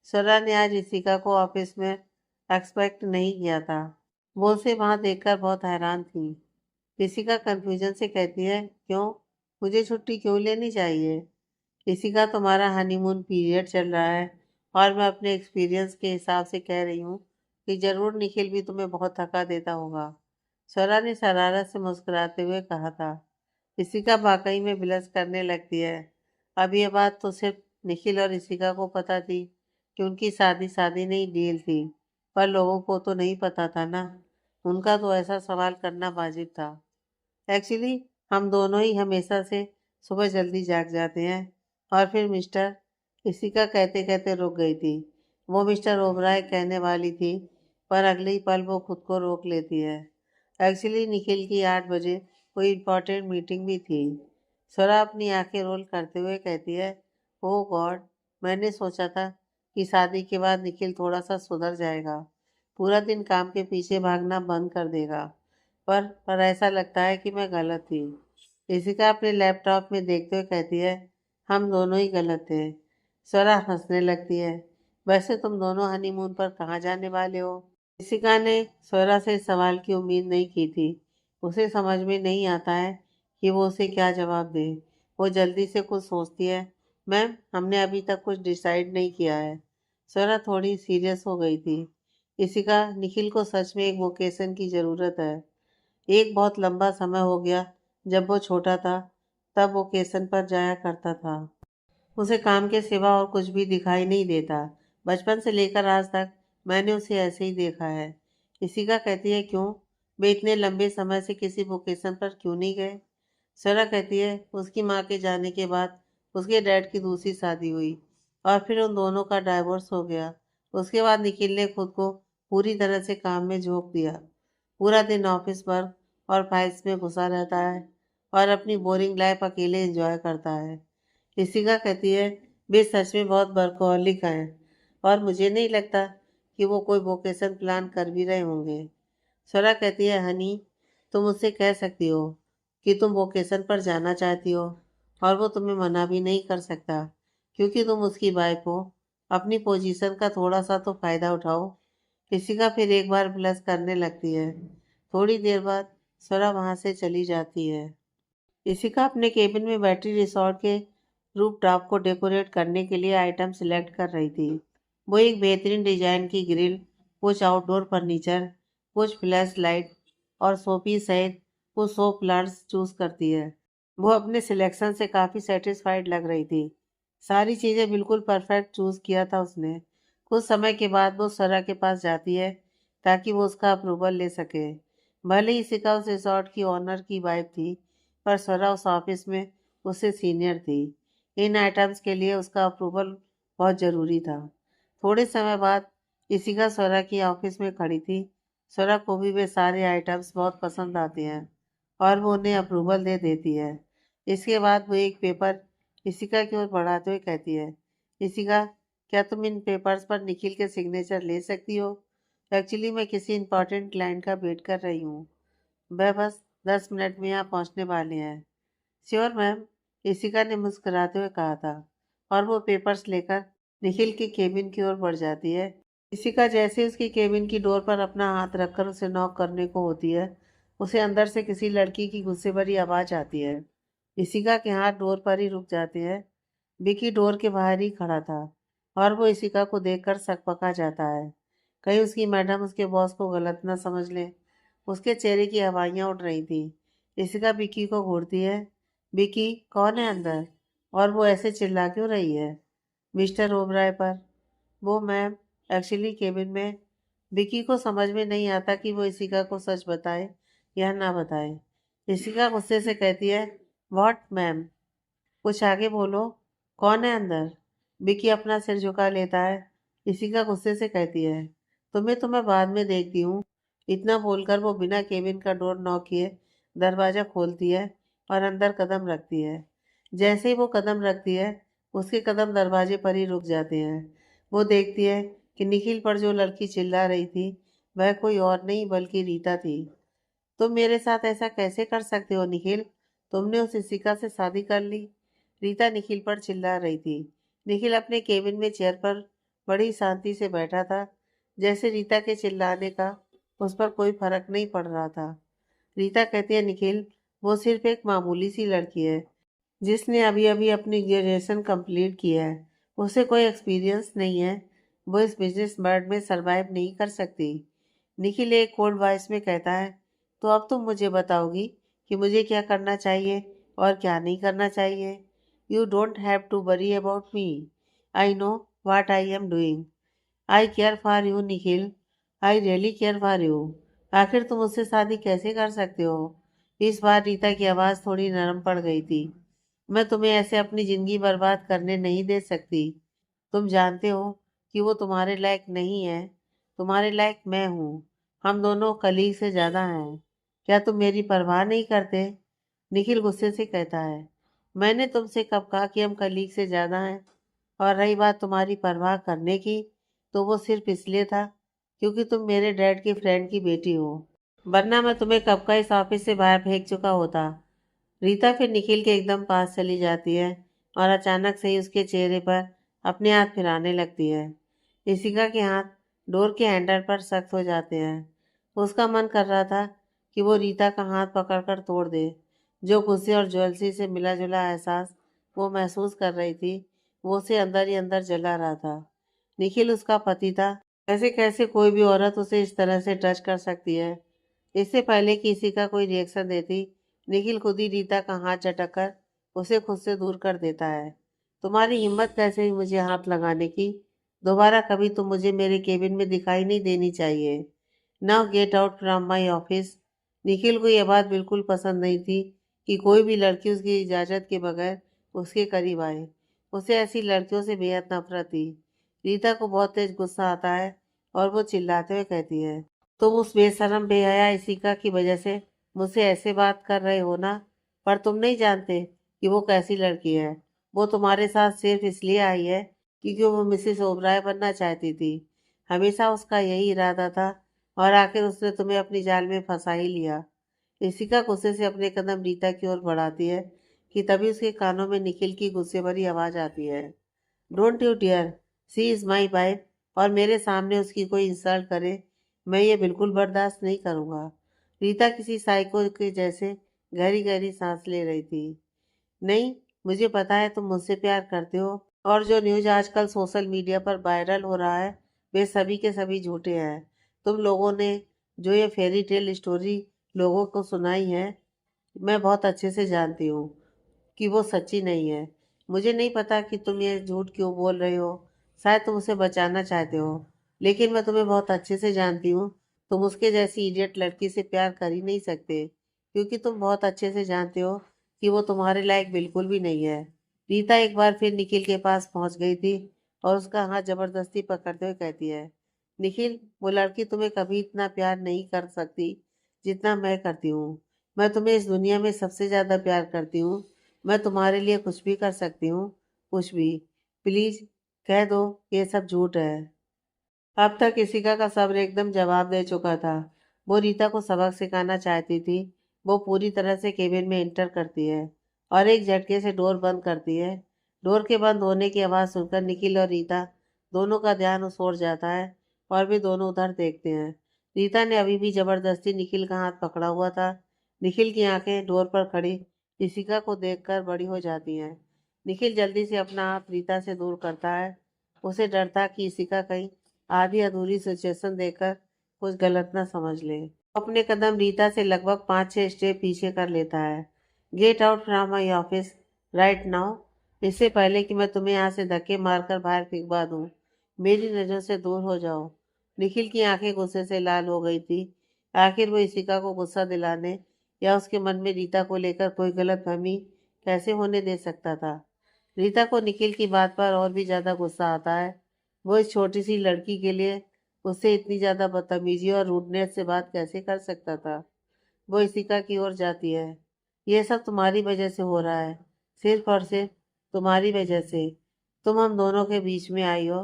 स्वरा ने आज इशिका को ऑफिस में एक्सपेक्ट नहीं किया था। वो उसे वहां देखकर बहुत हैरान थी। इशिका कंफ्यूजन से कहती है, क्यों? मुझे छुट्टी क्यों लेनी चाहिए? इशिका, तुम्हारा हनीमून पीरियड चल रहा है और मैं अपने एक्सपीरियंस के हिसाब से कह रही हूँ कि जरूर निखिल भी तुम्हें बहुत थका देता होगा। स्वरा ने शरारत से मुस्कुराते हुए कहा था। इशिका वाकई में बिलस करने लगती है। अब ये बात तो सिर्फ निखिल और इशिका को पता थी कि उनकी शादी शादी नहीं डील थी, पर लोगों को तो नहीं पता था ना। उनका तो ऐसा सवाल करना वाजिब था। एक्चुअली हम दोनों ही हमेशा से सुबह जल्दी जाग जाते हैं। और फिर मिस्टर, इशिका कहते कहते रुक गई थी। वो मिस्टर ओबराय कहने वाली थी, पर अगले ही पल वो खुद को रोक लेती है। एक्चुअली निखिल की 8 बजे कोई इम्पोर्टेंट मीटिंग भी थी। स्वरा अपनी आंखें रोल करते हुए कहती है, ओह गॉड, मैंने सोचा था कि शादी के बाद निखिल थोड़ा सा सुधर जाएगा, पूरा दिन काम के पीछे भागना बंद कर देगा। पर ऐसा लगता है कि मैं गलत थी। इशिका अपने लैपटॉप में देखते हुए कहती है, हम दोनों ही गलत थे। स्वरा हंसने लगती है। वैसे तुम दोनों हनीमून पर कहाँ जाने वाले हो? इशिका ने स्वरा से इस सवाल की उम्मीद नहीं की थी। उसे समझ में नहीं आता है कि वो उसे क्या जवाब दे। वो जल्दी से कुछ सोचती है। मैम, हमने अभी तक कुछ डिसाइड नहीं किया है। स्वरा थोड़ी सीरियस हो गई थी। इशिका, निखिल को सच में एक वोकेशन की ज़रूरत है। एक बहुत लंबा समय हो गया, जब वो छोटा था तब वोकेशन पर जाया करता था। उसे काम के सिवा और कुछ भी दिखाई नहीं देता। बचपन से लेकर आज तक मैंने उसे ऐसे ही देखा है। इशिका कहती है, क्यों? वे इतने लंबे समय से किसी वोकेशन पर क्यों नहीं गए? सरा कहती है, उसकी माँ के जाने के बाद उसके डैड की दूसरी शादी हुई और फिर उन दोनों का डाइवोर्स हो गया। उसके बाद निखिल ने खुद को पूरी तरह से काम में झोंक दिया। पूरा दिन ऑफिस वर्क और फाइल्स में घुसा रहता है और अपनी बोरिंग लाइफ अकेले एंजॉय करता है। ऋषिका कहती है, वे सच में बहुत वर्कहोलिक हैं और मुझे नहीं लगता कि वो कोई वोकेशन प्लान कर भी रहे होंगे। स्वरा कहती है, हनी, तुम उससे कह सकती हो कि तुम वोकेशन पर जाना चाहती हो और वो तुम्हें मना भी नहीं कर सकता, क्योंकि तुम उसकी वाइफ हो। अपनी पोजीशन का थोड़ा सा तो फायदा उठाओ। ऋषिका फिर एक बार ब्लश करने लगती है। थोड़ी देर बाद स्वरा वहां से चली जाती है। इशिका अपने केबिन में बैटरी रिसोर्ट के रूफ टॉप को डेकोरेट करने के लिए आइटम सिलेक्ट कर रही थी। वो एक बेहतरीन डिजाइन की ग्रिल, कुछ आउटडोर फर्नीचर, कुछ फ्लैश लाइट और शोपीस सहित कुछ शो प्लांट्स चूज करती है। वो अपने सिलेक्शन से काफ़ी सेटिस्फाइड लग रही थी। सारी चीज़ें बिल्कुल परफेक्ट चूज किया था उसने। कुछ समय के बाद वो सरा के पास जाती है ताकि वो उसका अप्रूवल ले सके। भले ही इशिका उस रिसोर्ट की ओनर की वाइफ थी, पर स्वरा उस ऑफिस में उससे सीनियर थी। इन आइटम्स के लिए उसका अप्रूवल बहुत ज़रूरी था। थोड़े समय बाद इशिका स्वरा की ऑफिस में खड़ी थी। स्वरा को भी वे सारे आइटम्स बहुत पसंद आते हैं और वो उन्हें अप्रूवल दे देती है। इसके बाद वो एक पेपर इशिका की ओर बढ़ाते हुए कहती है, इशिका, क्या तुम इन पेपर्स पर निखिल के सिग्नेचर ले सकती हो? एक्चुअली मैं किसी इंपॉर्टेंट क्लाइंट का वेट कर रही हूँ। वह बस 10 मिनट में यहाँ पहुँचने वाले हैं। Sure ma'am. इशिका ने मुस्कुराते हुए कहा था, और वो पेपर्स लेकर निखिल की केबिन की ओर बढ़ जाती है। इशिका जैसे उसकी केबिन की डोर पर अपना हाथ रखकर उसे नॉक करने को होती है, उसे अंदर से किसी लड़की की गुस्से भरी आवाज आती है। इशिका के हाथ डोर पर ही रुक जाते हैं। विकी डोर के बाहर ही खड़ा था, और वो इशिका को देखकर सकपका जाता है। कहीं उसकी मैडम उसके बॉस को गलत ना समझ ले। उसके चेहरे की हवाइयाँ उड़ रही थी। इशिका विकी को घूरती है। विकी, कौन है अंदर? और वो ऐसे चिल्ला क्यों रही है? मिस्टर ओबराय पर। वो मैम, एक्चुअली केबिन में। विकी को समझ में नहीं आता कि वो इशिका को सच बताए या ना बताए। इशिका गुस्से से कहती है, व्हाट मैम? कुछ आगे बोलो। कौन है अंदर? विकी अपना सिर झुका लेता है। इशिका गुस्से से कहती है, तुम्हें बाद में देखती हूँ। इतना बोलकर वो बिना केबिन का डोर नॉक किए दरवाजा खोलती है और अंदर कदम रखती है। जैसे ही वो कदम रखती है, उसके कदम दरवाजे पर ही रुक जाते हैं। वो देखती है कि निखिल पर जो लड़की चिल्ला रही थी, वह कोई और नहीं बल्कि रीता थी। तुम मेरे साथ ऐसा कैसे कर सकते हो निखिल? तुमने उस शिक्षिका से शादी कर ली? रीता निखिल पर चिल्ला रही थी। निखिल अपने केबिन में चेयर पर बड़ी शांति से बैठा था, जैसे रीता के चिल्लाने का उस पर कोई फर्क नहीं पड़ रहा था। रीता कहती है, निखिल, वो सिर्फ एक मामूली सी लड़की है जिसने अभी अभी अपनी ग्रेजुएशन कंप्लीट किया है। उसे कोई एक्सपीरियंस नहीं है। वो इस बिजनेस वर्ल्ड में सरवाइव नहीं कर सकती। निखिल एक कोल्ड वॉइस में कहता है, तो अब तुम मुझे बताओगी कि मुझे क्या करना चाहिए और क्या नहीं करना चाहिए। You don't have to worry about me. I know what I am doing. I care for you Nikhil. I really care for you. आखिर तुम मुझसे शादी कैसे कर सकते हो? इस बार रीता की आवाज़ थोड़ी नरम पड़ गई थी। मैं तुम्हें ऐसे अपनी ज़िंदगी बर्बाद करने नहीं दे सकती। तुम जानते हो कि वो तुम्हारे लायक नहीं है। तुम्हारे लायक मैं हूँ। हम दोनों कलीग से ज़्यादा हैं। क्या तुम मेरी परवाह नहीं करते? निखिल गुस्से से कहता है, मैंने तुमसे कब कहा कि हम कलीग से ज़्यादा हैं? और रही बात तुम्हारी परवाह करने की, तो वो सिर्फ इसलिए था क्योंकि तुम मेरे डैड की फ्रेंड की बेटी हो, वरना मैं तुम्हें कब का इस ऑफिस से बाहर फेंक चुका होता। रीता फिर निखिल के एकदम पास चली जाती है और अचानक से ही उसके चेहरे पर अपने हाथ फिराने लगती है। इशिका के हाथ डोर के हैंडल पर सख्त हो जाते हैं। उसका मन कर रहा था कि वो रीता का हाथ पकड़कर तोड़ दे। जो गुस्से और ज्वेलसी से मिला जुला एहसास वो महसूस कर रही थी, वो उसे अंदर ही अंदर जला रहा था। निखिल उसका पति था। ऐसे कैसे कोई भी औरत उसे इस तरह से टच कर सकती है? इससे पहले कि इशिका कोई रिएक्शन देती, निखिल खुद ही रीता का हाथ झटक कर उसे खुद से दूर कर देता है। तुम्हारी हिम्मत कैसे हुई मुझे हाथ लगाने की? दोबारा कभी तुम मुझे मेरे केबिन में दिखाई नहीं देनी चाहिए। Now get out from my office. Nikhil को यह बात बिल्कुल पसंद नहीं थी कि कोई भी लड़की उसकी इजाज़त के बगैर उसके करीब आए। उसे ऐसी लड़कियों से बेहद नफरत थी। रीता को बहुत तेज गुस्सा आता है और वो चिल्लाते हुए कहती है, तुम उस बेशरम बेहया इशिका की वजह से मुझसे ऐसे बात कर रहे हो ना? पर तुम नहीं जानते कि वो कैसी लड़की है। वो तुम्हारे साथ सिर्फ इसलिए आई है क्योंकि वो मिसेस ओबराय बनना चाहती थी। हमेशा उसका यही इरादा था, और आखिर उसने तुम्हें अपनी जाल में फंसा ही लिया। इशिका गुस्से से अपने कदम रीता की ओर बढ़ाती है कि तभी उसके कानों में निखिल की गुस्से भरी आवाज़ आती है, don't you dare, she is my wife, और मेरे सामने उसकी कोई इंसल्ट करे, मैं ये बिल्कुल बर्दाश्त नहीं करूँगा। रीता किसी साइको के जैसे गहरी गहरी सांस ले रही थी। नहीं, मुझे पता है तुम मुझसे प्यार करते हो, और जो न्यूज़ आजकल सोशल मीडिया पर वायरल हो रहा है, वे सभी के सभी झूठे हैं। तुम लोगों ने जो ये फेरी टेल स्टोरी लोगों को सुनाई है, मैं बहुत अच्छे से जानती हूँ कि वो सच्ची नहीं है। मुझे नहीं पता कि तुम ये झूठ क्यों बोल रहे हो। शायद तुम उसे बचाना चाहते हो, लेकिन मैं तुम्हें बहुत अच्छे से जानती हूँ। तुम उसके जैसी इडियट लड़की से प्यार कर ही नहीं सकते, क्योंकि तुम बहुत अच्छे से जानते हो कि वो तुम्हारे लायक बिल्कुल भी नहीं है। रीता एक बार फिर निखिल के पास पहुंच गई थी और उसका हाथ जबरदस्ती पकड़ते हुए कहती है, निखिल, वो लड़की तुम्हें कभी इतना प्यार नहीं कर सकती जितना मैं करती हूँ। मैं तुम्हें इस दुनिया में सबसे ज़्यादा प्यार करती हूँ। मैं तुम्हारे लिए कुछ भी कर सकती हूँ, कुछ भी। प्लीज कह दो ये सब झूठ है। अब तक इशिका का सब्र एकदम जवाब दे चुका था। वो रीता को सबक सिखाना चाहती थी। वो पूरी तरह से केबिन में एंटर करती है और एक झटके से डोर बंद करती है। डोर के बंद होने की आवाज़ सुनकर निखिल और रीता दोनों का ध्यान उस ओर जाता है और वे दोनों उधर देखते हैं। रीता ने अभी भी जबरदस्ती निखिल का हाथ पकड़ा हुआ था। निखिल की आंखें डोर पर खड़ी ऋषिका को देखकर बड़ी हो जाती हैं। निखिल जल्दी से अपना हाथ रीता से दूर करता है। उसे डर था कि ऋषिका कहीं आधी अधूरी सिचुएशन देखकर कुछ गलत ना समझ ले। अपने कदम रीता से लगभग 5-6 स्टेप पीछे कर लेता है। Get out from my office right now. इससे पहले कि मैं तुम्हें यहाँ से धक्के मारकर बाहर फेंकवा दूँ, मेरी नज़र से दूर हो जाओ। निखिल की आंखें गुस्से से लाल हो गई थी। आखिर वो इशिका को गुस्सा दिलाने या उसके मन में रीता को लेकर कोई गलतफहमी कैसे होने दे सकता था। रीता को निखिल की बात पर और भी ज़्यादा गुस्सा आता है। वो इस छोटी सी लड़की के लिए उससे इतनी ज़्यादा बदतमीजी और रूडनेस से बात कैसे कर सकता था। वो इशिका की ओर जाती है। ये सब तुम्हारी वजह से हो रहा है, सिर्फ और सिर्फ तुम्हारी वजह से। तुम हम दोनों के बीच में आई हो।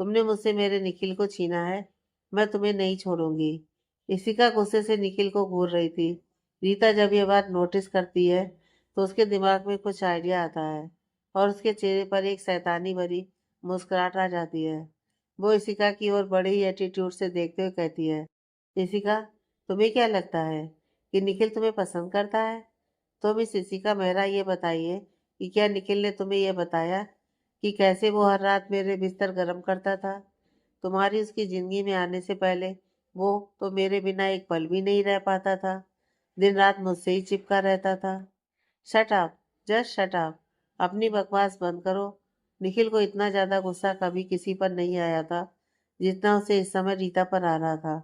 तुमने मुझसे मेरे निखिल को छीना है। मैं तुम्हें नहीं छोड़ूंगी। इशिका गुस्से से निखिल को घूर रही थी। रीता जब ये बात नोटिस करती है तो उसके दिमाग में कुछ आइडिया आता है और उसके चेहरे पर एक शैतानी भरी मुस्कुराहट आ जाती है। वो इशिका की ओर बड़े ही एटीट्यूड से देखते हुए कहती है, इशिका, तुम्हें क्या लगता है कि निखिल तुम्हें पसंद करता है? तो मिस इशिका मेहरा, ये बताइए कि क्या निखिल ने तुम्हें यह बताया कि कैसे वो हर रात मेरे बिस्तर गर्म करता था? तुम्हारी उसकी जिंदगी में आने से पहले वो तो मेरे बिना एक पल भी नहीं रह पाता था। दिन रात मुझसे ही चिपका रहता था। Shut up, just shut up. अपनी बकवास बंद करो। निखिल को इतना ज्यादा गुस्सा कभी किसी पर नहीं आया था जितना उसे इस समय रीता पर आ रहा था।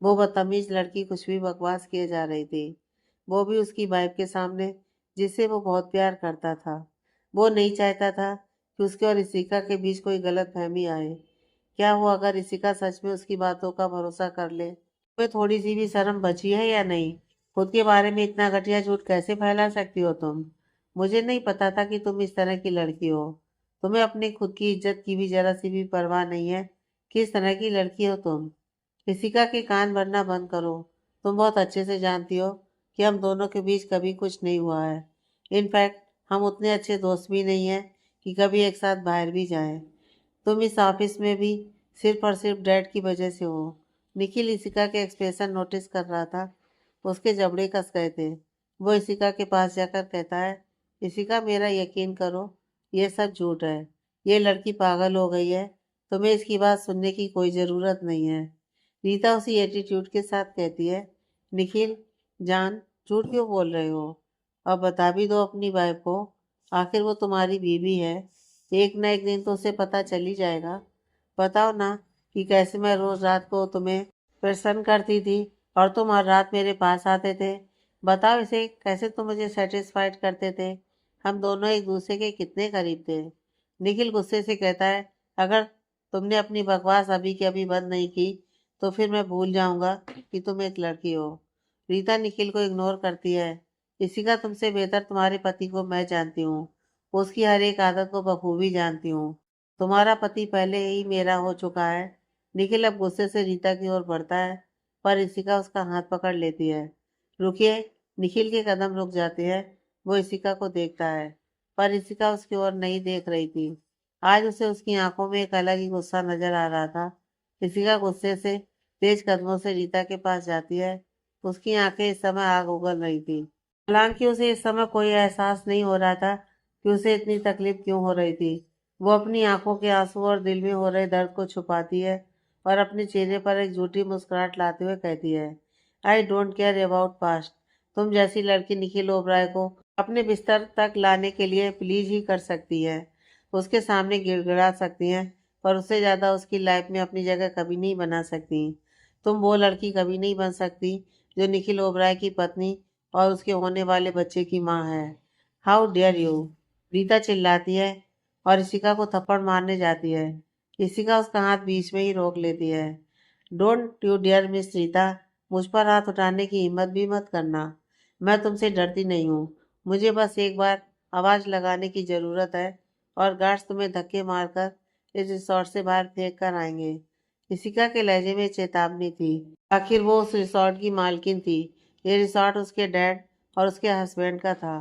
वो बदतमीज लड़की कुछ भी बकवास किए जा रही थी, वो भी उसकी वाइफ के सामने, जिसे वो बहुत प्यार करता था। वो नहीं चाहता था कि उसके और इशिका के बीच कोई गलत फहमी आए। क्या हुआ अगर इशिका सच में उसकी बातों का भरोसा कर ले? तुम्हें थोड़ी सी भी शर्म बची है या नहीं? खुद के बारे में इतना घटिया झूठ कैसे फैला सकती हो तुम? मुझे नहीं पता था कि तुम इस तरह की लड़की हो। तुम्हें अपनी खुद की इज्जत की भी जरा सी भी परवाह नहीं है। किस तरह की लड़की हो तुम? ऋषिका के कान भरना बंद करो। तुम बहुत अच्छे से जानती हो कि हम दोनों के बीच कभी कुछ नहीं हुआ है। इनफैक्ट हम उतने अच्छे दोस्त भी नहीं हैं कि कभी एक साथ बाहर भी जाएं। तुम इस ऑफिस में भी सिर्फ और सिर्फ डैड की वजह से हो। निखिल इशिका के एक्सप्रेशन नोटिस कर रहा था। उसके जबड़े कस गए थे। वो इशिका के पास जाकर कहता है, इशिका, मेरा यकीन करो, ये सब झूठ है। ये लड़की पागल हो गई है। तुम्हें इसकी बात सुनने की कोई ज़रूरत नहीं है। रीता उसी एटीट्यूड के साथ कहती है, निखिल जान, झूठ क्यों बोल रहे हो? अब बता भी दो अपनी वाइफ को। आखिर वो तुम्हारी बीवी है। एक ना एक दिन तो उसे पता चल ही जाएगा। बताओ ना कि कैसे मैं रोज रात को तुम्हें प्रसन्न करती थी और तुम हर रात मेरे पास आते थे। बताओ इसे, कैसे तुम मुझे सेटिस्फाइड करते थे? हम दोनों एक दूसरे के कितने करीब थे। निखिल गुस्से से कहता है, अगर तुमने अपनी बकवास अभी के अभी बंद नहीं की तो फिर मैं भूल जाऊंगा कि तुम एक लड़की हो। रीता निखिल को इग्नोर करती है। इसी का तुमसे बेहतर तुम्हारे पति को मैं जानती हूँ। उसकी हर एक आदत को बखूबी जानती हूँ। तुम्हारा पति पहले ही मेरा हो चुका है। निखिल अब गुस्से से रीता की ओर बढ़ता है पर इशिका उसका हाथ पकड़ लेती है। रुकिए। निखिल के कदम रुक जाते हैं। वो इशिका को देखता है पर इशिका उसकी ओर नहीं देख रही थी। आज उसे उसकी आंखों में एक अलग ही गुस्सा नजर आ रहा था। इशिका गुस्से से तेज कदमों से रीता के पास जाती है। उसकी आंखें इस समय आग उगल रही थी। हालांकि उसे इस समय कोई एहसास नहीं हो रहा था कि उसे इतनी तकलीफ क्यों हो रही थी। वो अपनी आंखों के आंसू और दिल में हो रहे दर्द को छुपाती है और अपने चेहरे पर एक झूठी मुस्कुराहट लाते हुए कहती है, I don't care about past. तुम जैसी लड़की निखिल ओबराय को अपने बिस्तर तक लाने के लिए प्लीज ही कर सकती है, उसके सामने गिड़गिड़ा सकती हैं, पर उससे ज़्यादा उसकी लाइफ में अपनी जगह कभी नहीं बना सकती। तुम वो लड़की कभी नहीं बन सकती जो निखिल ओबराय की पत्नी और उसके होने वाले बच्चे की माँ है। How dare you! रीता चिल्लाती है और इशिका को थप्पड़ मारने जाती है। इशिका उसका हाथ बीच में ही रोक लेती है। Don't you dare miss Rita, मुझ पर हाथ उठाने की हिम्मत भी मत करना। मैं तुमसे डरती नहीं हूँ। मुझे बस एक बार आवाज़ लगाने की ज़रूरत है और गार्ड्स तुम्हें धक्के मारकर इस रिसोर्ट से बाहर फेंक कर आएंगे। इशिका के लहजे में चेतावनी थी। आखिर वो उस रिसोर्ट की मालकिन थी। ये रिसोर्ट उसके डैड और उसके हस्बैंड का था।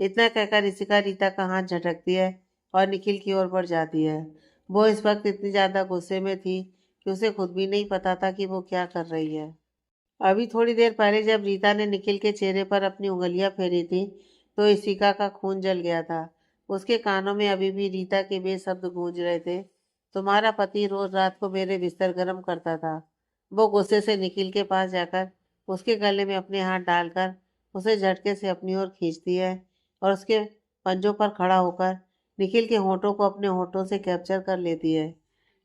इतना कहकर ऋषिका रीता का हाथ झटकती है और निखिल की ओर बढ़ जाती है। वो इस वक्त इतनी ज़्यादा गुस्से में थी कि उसे खुद भी नहीं पता था कि वो क्या कर रही है। अभी थोड़ी देर पहले जब रीता ने निखिल के चेहरे पर अपनी उंगलियां फेरी थी तो ऋषिका का खून जल गया था। उसके कानों में अभी भी रीता के बेशब्द गूंज रहे थे। तुम्हारा पति रोज रात को मेरे बिस्तर गर्म करता था। वो गुस्से से निखिल के पास जाकर उसके गले में अपने हाथ डालकर उसे झटके से अपनी ओर खींचती है और उसके पंजों पर खड़ा होकर निखिल के होठों को अपने होठों से कैप्चर कर लेती है।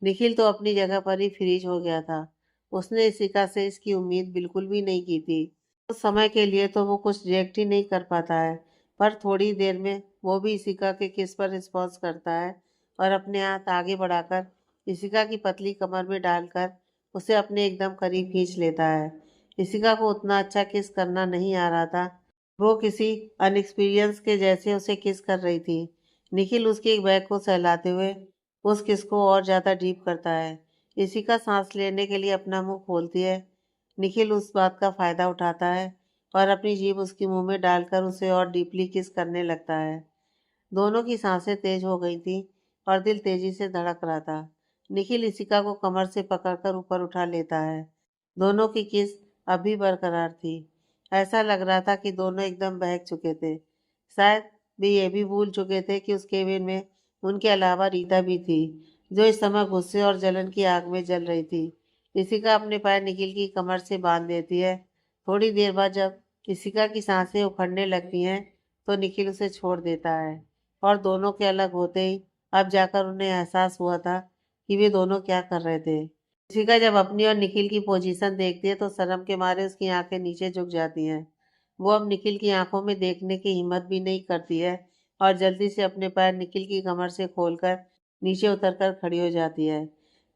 निखिल तो अपनी जगह पर ही फ्रीज हो गया था। उसने इशिका से इसकी उम्मीद बिल्कुल भी नहीं की थी। उस समय के लिए तो वो कुछ रिएक्ट ही नहीं कर पाता है, पर थोड़ी देर में वो भी इशिका के किस पर रिस्पॉन्स करता है और अपने हाथ आगे बढ़ाकर इशिका की पतली कमर में डालकर उसे अपने एकदम करीब खींच लेता है। इशिका को उतना अच्छा किस करना नहीं आ रहा था। वो किसी अनएक्सपीरियंस के जैसे उसे किस कर रही थी। निखिल उसके एक बैग को सहलाते हुए उस किस को और ज़्यादा डीप करता है। इशिका सांस लेने के लिए अपना मुंह खोलती है। निखिल उस बात का फायदा उठाता है और अपनी जीभ उसके मुंह में डालकर उसे और डीपली किस करने लगता है। दोनों की सांसें तेज हो गई थी और दिल तेजी से धड़क रहा था। निखिल इशिका को कमर से पकड़कर ऊपर उठा लेता है। दोनों की किस अब भी बरकरार थी। ऐसा लग रहा था कि दोनों एकदम बहक चुके थे। शायद वे ये भी भूल चुके थे कि उस केबिन में उनके अलावा रीता भी थी, जो इस समय गुस्से और जलन की आग में जल रही थी। इशिका अपने पैर निखिल की कमर से बांध देती है। थोड़ी देर बाद जब इशिका की सांसें उखड़ने लगती हैं तो निखिल उसे छोड़ देता है और दोनों के अलग होते ही अब जाकर उन्हें एहसास हुआ था कि वे दोनों क्या कर रहे थे। इशिका जब अपनी और निखिल की पोजीशन देखती है तो शर्म के मारे उसकी आंखें नीचे झुक जाती हैं। वो अब निखिल की आंखों में देखने की हिम्मत भी नहीं करती है और जल्दी से अपने पैर निखिल की कमर से खोलकर नीचे उतरकर खड़ी हो जाती है।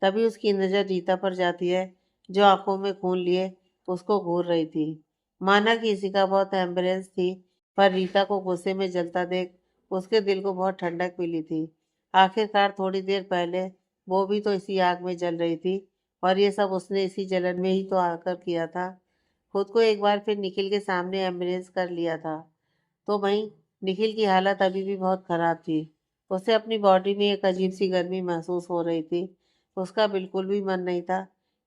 तभी उसकी नज़र रीता पर जाती है, जो आंखों में खून लिए उसको घूर रही थी। माना कि इशिका बहुत एम्बुलेंस थी, पर रीता को गुस्से में जलता देख उसके दिल को बहुत ठंडक मिली थी। आखिरकार थोड़ी देर पहले वो भी तो इसी आग में जल रही थी और ये सब उसने इसी जलन में ही तो आकर किया था। खुद को एक बार फिर निखिल के सामने एम्बुलेंस कर लिया था। तो वहीं निखिल की हालत अभी भी बहुत खराब थी। उसे अपनी बॉडी में एक अजीब सी गर्मी महसूस हो रही थी। उसका बिल्कुल भी मन नहीं था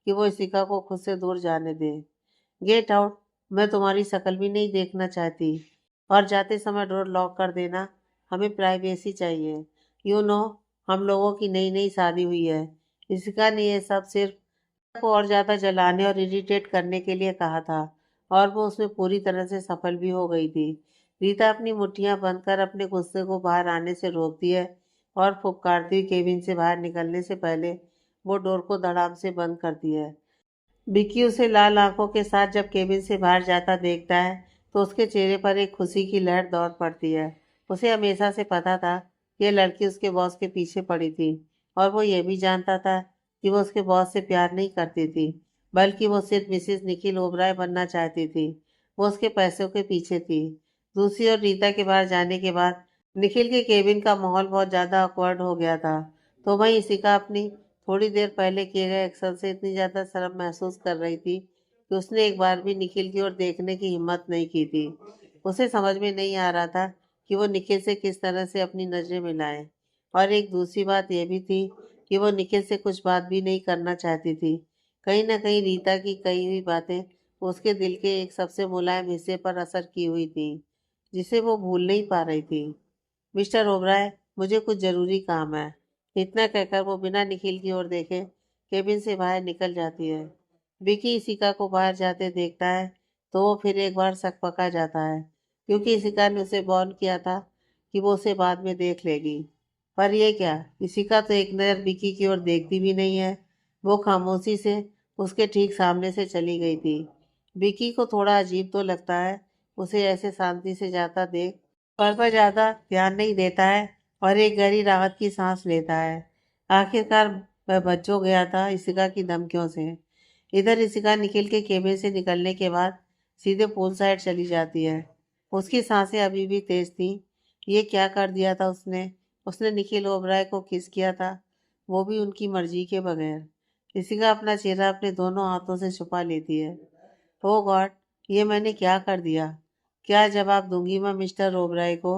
कि वो इशिका को खुद से दूर जाने दे। Get out. मैं तुम्हारी शक्ल भी नहीं देखना चाहती। और जाते समय डोर लॉक कर देना। हमें प्राइवेसी चाहिए। यू नो हम लोगों की नई नई शादी हुई है। इशिका ने यह सब सिर्फ को और ज़्यादा जलाने और इरिटेट करने के लिए कहा था और वो उसमें पूरी तरह से सफल भी हो गई थी। रीता अपनी मुट्ठियां बंद कर अपने गुस्से को बाहर आने से रोकती है और फुफकारती हुई केबिन से बाहर निकलने से पहले वो डोर को धड़ाम से बंद करती है। विक्की उसे लाल आंखों के साथ जब केबिन से बाहर जाता देखता है तो उसके चेहरे पर एक खुशी की लहर दौड़ पड़ती है। उसे हमेशा से पता था कि यह लड़की उसके बॉस के पीछे पड़ी थी और वो ये भी जानता था कि वो उसके बॉस से प्यार नहीं करती थी, बल्कि वो सिर्फ मिसेस निखिल ओबराय बनना चाहती थी। वो उसके पैसों के पीछे थी। दूसरी ओर रीता के बाहर जाने के बाद निखिल के केबिन का माहौल बहुत ज़्यादा ऑकवर्ड हो गया था। तो वहीं इशिका अपनी थोड़ी देर पहले किए गए एक्शन से इतनी ज़्यादा शर्म महसूस कर रही थी कि उसने एक बार भी निखिल की ओर देखने की हिम्मत नहीं की थी। उसे समझ में नहीं आ रहा था कि वो निखिल से किस तरह से अपनी नज़रें मिलाए। और एक दूसरी बात यह भी थी कि वो निखिल से कुछ बात भी नहीं करना चाहती थी। कहीं ना कहीं रीता की कही हुई बातें उसके दिल के एक सबसे मुलायम हिस्से पर असर की हुई थी, जिसे वो भूल नहीं पा रही थी। मिस्टर ओबराय, मुझे कुछ ज़रूरी काम है। इतना कहकर वो बिना निखिल की ओर देखे केबिन से बाहर निकल जाती है। विकी इशिका को बाहर जाते देखता है तो वो फिर एक बार सकपका जाता है, क्योंकि इशिका ने उसे वार्न किया था कि वो उसे बाद में देख लेगी। पर यह क्या, इशिका तो एक नज़र विकी की ओर देखती भी नहीं है। वो खामोशी से उसके ठीक सामने से चली गई थी। विकी को थोड़ा अजीब तो लगता है उसे ऐसे शांति से जाता देख, पर वह ज़्यादा ध्यान नहीं देता है और एक गहरी राहत की सांस लेता है। आखिरकार वह बच जो गया था इशिका की धमकियों से। इधर इशिका निखिल के केबिन से निकलने के बाद सीधे पूल साइड चली जाती है। उसकी सांसें अभी भी तेज थीं। ये क्या कर दिया था उसने। उसने निखिल ओबराय को किस किया था, वो भी उनकी मर्जी के बगैर। इशिका अपना चेहरा अपने दोनों हाथों से छुपा लेती है। ओ गॉड, ये मैंने क्या कर दिया। क्या जवाब दूंगी मैं मिस्टर ओबराय को?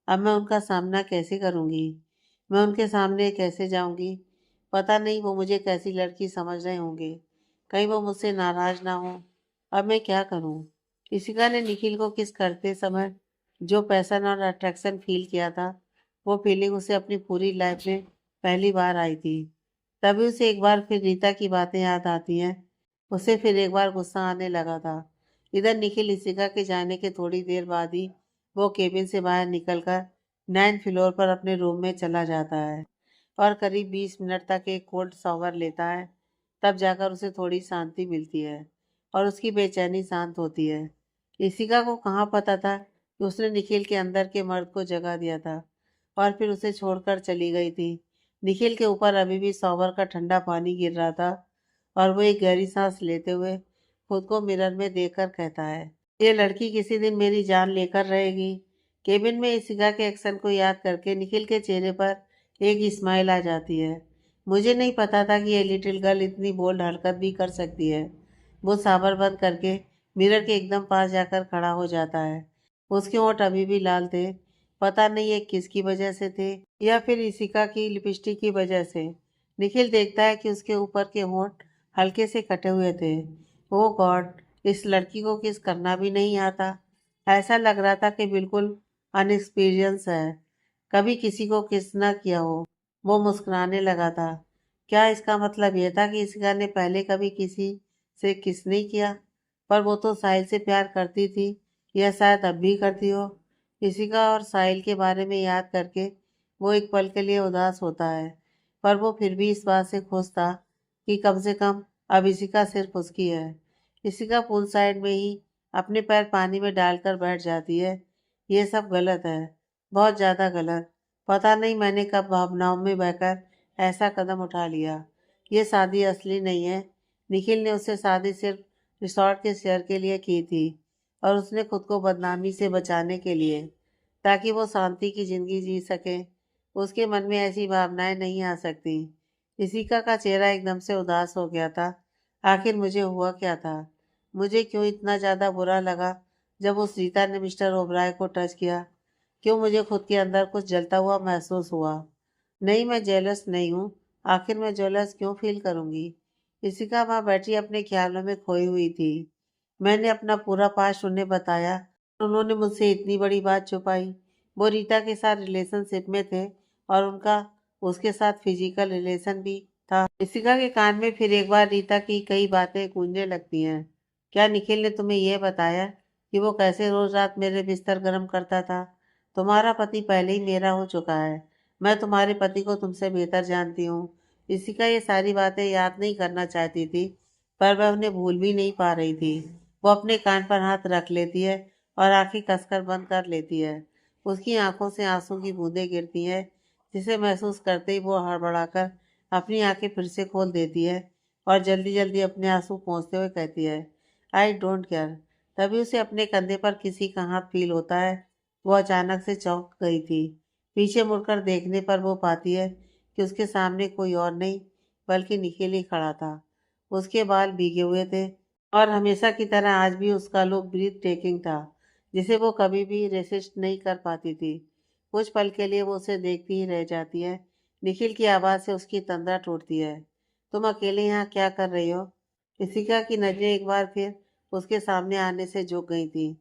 अब मैं उनका सामना कैसे करूंगी? मैं उनके सामने कैसे जाऊंगी? पता नहीं वो मुझे कैसी लड़की समझ रहे होंगे। कहीं वो मुझसे नाराज ना हो। अब मैं क्या करूं? इशिका ने निखिल को किस करते समय जो पैशन और अट्रैक्शन फील किया था, वो फीलिंग उसे अपनी पूरी लाइफ में पहली बार आई थी। तभी उसे एक बार फिर रीता की बातें याद आती हैं। उसे फिर एक बार गुस्सा आने लगा था। इधर निखिल इशिका के जाने के थोड़ी देर बाद ही वो केबिन से बाहर निकलकर 9th फ्लोर पर अपने रूम में चला जाता है और करीब 20 मिनट तक एक कोल्ड शॉवर लेता है। तब जाकर उसे थोड़ी शांति मिलती है और उसकी बेचैनी शांत होती है। इशिका को कहाँ पता था कि उसने निखिल के अंदर के मर्द को जगा दिया था और फिर उसे छोड़कर चली गई थी। निखिल के ऊपर अभी भी शॉवर का ठंडा पानी गिर रहा था और वो एक गहरी सांस लेते हुए खुद को मिरर में देखकर कहता है, ये लड़की किसी दिन मेरी जान लेकर रहेगी। केबिन में इशिका के एक्शन को याद करके निखिल के चेहरे पर एक स्माइल आ जाती है। मुझे नहीं पता था कि ये लिटिल गर्ल इतनी बोल्ड हरकत भी कर सकती है। वो साबर बंद करके मिरर के एकदम पास जाकर खड़ा हो जाता है। उसके होंठ अभी भी लाल थे। पता नहीं ये किसकी वजह से थे या फिर इशिका की लिपस्टिक की वजह से। निखिल देखता है कि उसके ऊपर के होंठ हल्के से कटे हुए थे। ओ गॉड, इस लड़की को किस करना भी नहीं आता। ऐसा लग रहा था कि बिल्कुल अनएक्सपीरियंस है, कभी किसी को किस ना किया हो। वो मुस्कुराने लगा था। क्या इसका मतलब यह था कि इशिका ने पहले कभी किसी से किस नहीं किया? पर वो तो साहिल से प्यार करती थी, या शायद अब भी करती हो। इशिका और साहिल के बारे में याद करके वो एक पल के लिए उदास होता है, पर वो फिर भी इस बात से खुश था कि कम से कम अब इशिका सिर्फ उसकी है। इशिका पूल साइड में ही अपने पैर पानी में डालकर बैठ जाती है। ये सब गलत है, बहुत ज़्यादा गलत। पता नहीं मैंने कब भावनाओं में बहकर ऐसा कदम उठा लिया। ये शादी असली नहीं है। निखिल ने उससे शादी सिर्फ रिसॉर्ट के शेयर के लिए की थी और उसने खुद को बदनामी से बचाने के लिए, ताकि वो शांति की जिंदगी जी सके। उसके मन में ऐसी भावनाएं नहीं आ सकती। इशिका का चेहरा एकदम से उदास हो गया था। आखिर मुझे हुआ क्या था? मुझे क्यों इतना ज़्यादा बुरा लगा जब उस रीता ने मिस्टर ओबराय को टच किया? क्यों मुझे खुद के अंदर कुछ जलता हुआ महसूस हुआ? नहीं, मैं जेलस नहीं हूँ। आखिर मैं जेलस क्यों फील करूँगी? इशिका वहाँ बैठी अपने ख्यालों में खोई हुई थी। मैंने अपना पूरा पास्ट उन्हें बताया। उन्होंने मुझसे इतनी बड़ी बात छुपाई। वो रीता के साथ रिलेशनशिप में थे और उनका उसके साथ फिजिकल रिलेशन भी था। इशिका के कान में फिर एक बार रीता की कई बातें गूंजने लगती हैं। क्या निखिल ने तुम्हें यह बताया कि वो कैसे रोज रात मेरे बिस्तर गर्म करता था? तुम्हारा पति पहले ही मेरा हो चुका है। मैं तुम्हारे पति को तुमसे बेहतर जानती हूँ। इशिका ये सारी बातें याद नहीं करना चाहती थी, पर वह उन्हें भूल भी नहीं पा रही थी। वो अपने कान पर हाथ रख लेती है और आंखें कसकर बंद कर लेती है। उसकी आंखों से आंसू की बूंदें गिरती हैं, जिसे महसूस करते ही वो हड़बड़ाकर अपनी आंखें फिर से खोल देती है और जल्दी जल्दी अपने आंसू पोंछते हुए कहती है, आई डोंट केयर। तभी उसे अपने कंधे पर किसी का हाथ फील होता है। वो अचानक से चौंक गई थी। पीछे मुड़कर देखने पर वो पाती है कि उसके सामने कोई और नहीं बल्कि निखिल ही खड़ा था। उसके बाल भीगे हुए थे और हमेशा की तरह आज भी उसका लुक ब्रीथ टेकिंग था, जिसे वो कभी भी रेसिस्ट नहीं कर पाती थी। कुछ पल के लिए वो उसे देखती ही रह जाती है। निखिल की आवाज़ से उसकी तंद्रा टूटती है। तुम अकेले यहाँ क्या कर रही हो? इशिका की नजरें एक बार फिर उसके सामने आने से झुक गई थी।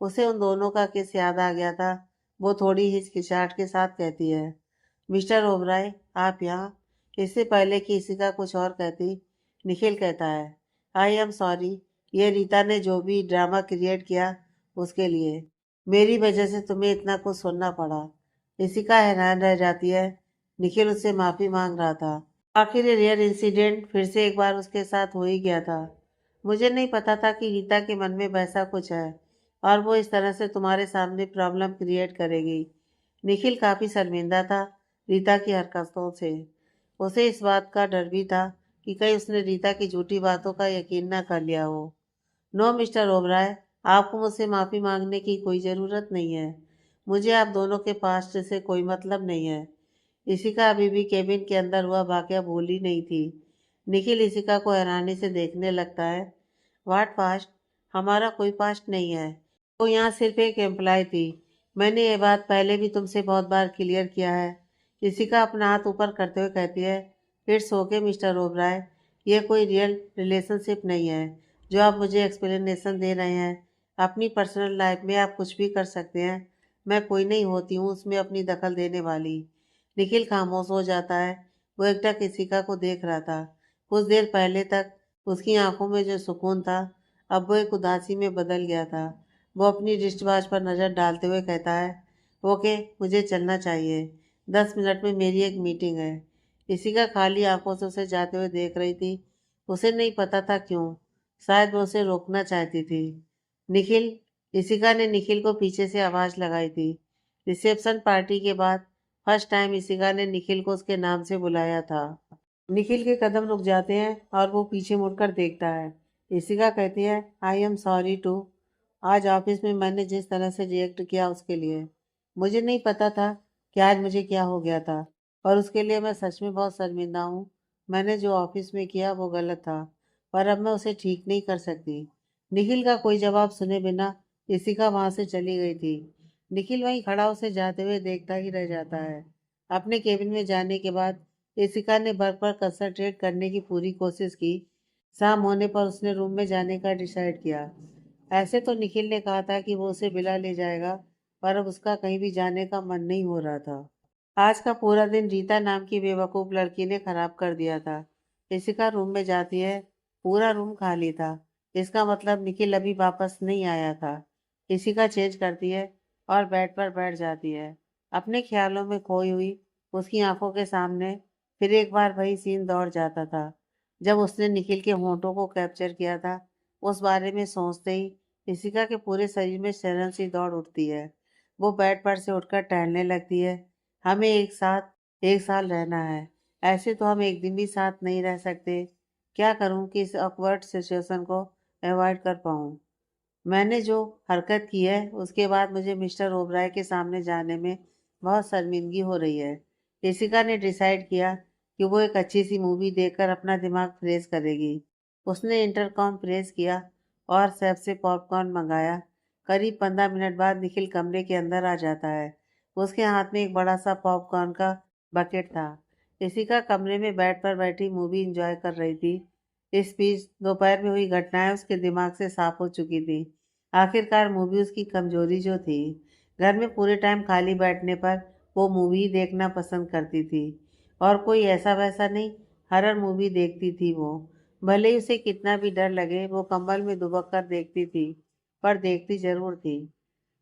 उसे उन दोनों का किस याद आ गया था। वो थोड़ी हिचकिचाहट के साथ कहती है, मिस्टर ओबराय, आप यहाँ? इससे पहले कि इशिका कुछ और कहती, निखिल कहता है, आई एम सॉरी। ये रीता ने जो भी ड्रामा क्रिएट किया उसके लिए। मेरी वजह से तुम्हें इतना कुछ सुनना पड़ा। इशिका हैरान रह जाती है। निखिल उससे माफ़ी मांग रहा था। आखिर ये रियल इंसिडेंट फिर से एक बार उसके साथ हो ही गया था। मुझे नहीं पता था कि रीता के मन में वैसा कुछ है और वो इस तरह से तुम्हारे सामने प्रॉब्लम क्रिएट करेगी। निखिल काफ़ी शर्मिंदा था रीता की हरकतों से। उसे इस बात का डर भी था कि कहीं उसने रीता की झूठी बातों का यकीन न कर लिया हो। नो मिस्टर ओबराय, आपको मुझसे माफ़ी मांगने की कोई ज़रूरत नहीं है। मुझे आप दोनों के पास्ट से कोई मतलब नहीं है। इशिका अभी भी केबिन के अंदर हुआ वाकया भूली नहीं थी। निखिल इशिका को हैरानी से देखने लगता है। What past? हमारा कोई पास्ट नहीं है। वो यहाँ सिर्फ एक एम्प्लॉय थी। मैंने ये बात पहले भी तुमसे बहुत बार क्लियर किया है। इशिका अपना हाथ ऊपर करते हुए कहती है, इट्स ओके मिस्टर ओबराय, ये कोई रियल रिलेशनशिप नहीं है जो आप मुझे एक्सप्लेनेशन दे रहे हैं। अपनी पर्सनल लाइफ में आप कुछ भी कर सकते हैं। मैं कोई नहीं होती हूँ उसमें अपनी दखल देने वाली। निखिल खामोश हो जाता है। वो एकटक इशिका को देख रहा था। कुछ देर पहले तक उसकी आंखों में जो सुकून था, अब वो एक उदासी में बदल गया था। वो अपनी रिस्टवॉच पर नज़र डालते हुए कहता है, ओके मुझे चलना चाहिए, 10 मिनट में मेरी एक मीटिंग है। इशिका खाली आंखों से उसे जाते हुए देख रही थी। उसे नहीं पता था क्यों, शायद वो उसे रोकना चाहती थी। निखिल, इशिका ने निखिल को पीछे से आवाज़ लगाई थी। रिसेप्शन पार्टी के बाद फर्स्ट टाइम इशिका ने निखिल को उसके नाम से बुलाया था। निखिल के कदम रुक जाते हैं और वो पीछे मुड़कर देखता है। इशिका कहती है, आई एम सॉरी टू, आज ऑफिस में मैंने जिस तरह से रिएक्ट किया उसके लिए। मुझे नहीं पता था कि आज मुझे क्या हो गया था, और उसके लिए मैं सच में बहुत शर्मिंदा हूँ। मैंने जो ऑफिस में किया वो गलत था, पर अब मैं उसे ठीक नहीं कर सकती। निखिल का कोई जवाब सुने बिना इशिका वहां से चली गई थी। निखिल वहीं खड़ा उसे जाते हुए देखता ही रह जाता है। अपने केबिन में जाने के बाद इशिका ने वर्क पर कंसंट्रेट करने की पूरी कोशिश की। शाम होने पर उसने रूम में जाने का डिसाइड किया। ऐसे तो निखिल ने कहा था कि वो उसे विला ले जाएगा, पर अब उसका कहीं भी जाने का मन नहीं हो रहा था। आज का पूरा दिन रीता नाम की बेवकूफ़ लड़की ने खराब कर दिया था। इशिका रूम में जाती है, पूरा रूम खाली था। इसका मतलब निखिल अभी वापस नहीं आया था। इशिका चेंज करती है और बेड पर बैठ जाती है, अपने ख्यालों में खोई हुई। उसकी आंखों के सामने फिर एक बार वही सीन दौड़ जाता था, जब उसने निखिल के होंठों को कैप्चर किया था। उस बारे में सोचते ही इशिका के पूरे शरीर में सिरन सी दौड़ उठती है। वो बेड पर से उठकर टहलने लगती है। हमें एक साथ 1 साल रहना है, ऐसे तो हम एक दिन भी साथ नहीं रह सकते। क्या करूं कि इस ऑकवर्ड सिचुएशन को अवॉइड कर पाऊं। मैंने जो हरकत की है उसके बाद मुझे मिस्टर ओबराय के सामने जाने में बहुत शर्मिंदगी हो रही है। इशिका ने डिसाइड किया कि वो एक अच्छी सी मूवी देखकर अपना दिमाग फ्रेश करेगी। उसने इंटरकॉम प्रेस किया और सेफ से पॉपकॉर्न मंगाया। करीब 15 मिनट बाद निखिल कमरे के अंदर आ जाता है। उसके हाथ में एक बड़ा सा पॉपकॉर्न का बकेट था। इशिका कमरे में बेड पर बैठी मूवी एंजॉय कर रही थी। इस बीच दोपहर में हुई घटनाएं उसके दिमाग से साफ हो चुकी थी। आखिरकार मूवी उसकी कमजोरी जो थी। घर में पूरे टाइम खाली बैठने पर वो मूवी देखना पसंद करती थी, और कोई ऐसा वैसा नहीं, हॉरर मूवी देखती थी वो। भले ही उसे कितना भी डर लगे वो कंबल में दुबक कर देखती थी, पर देखती जरूर थी।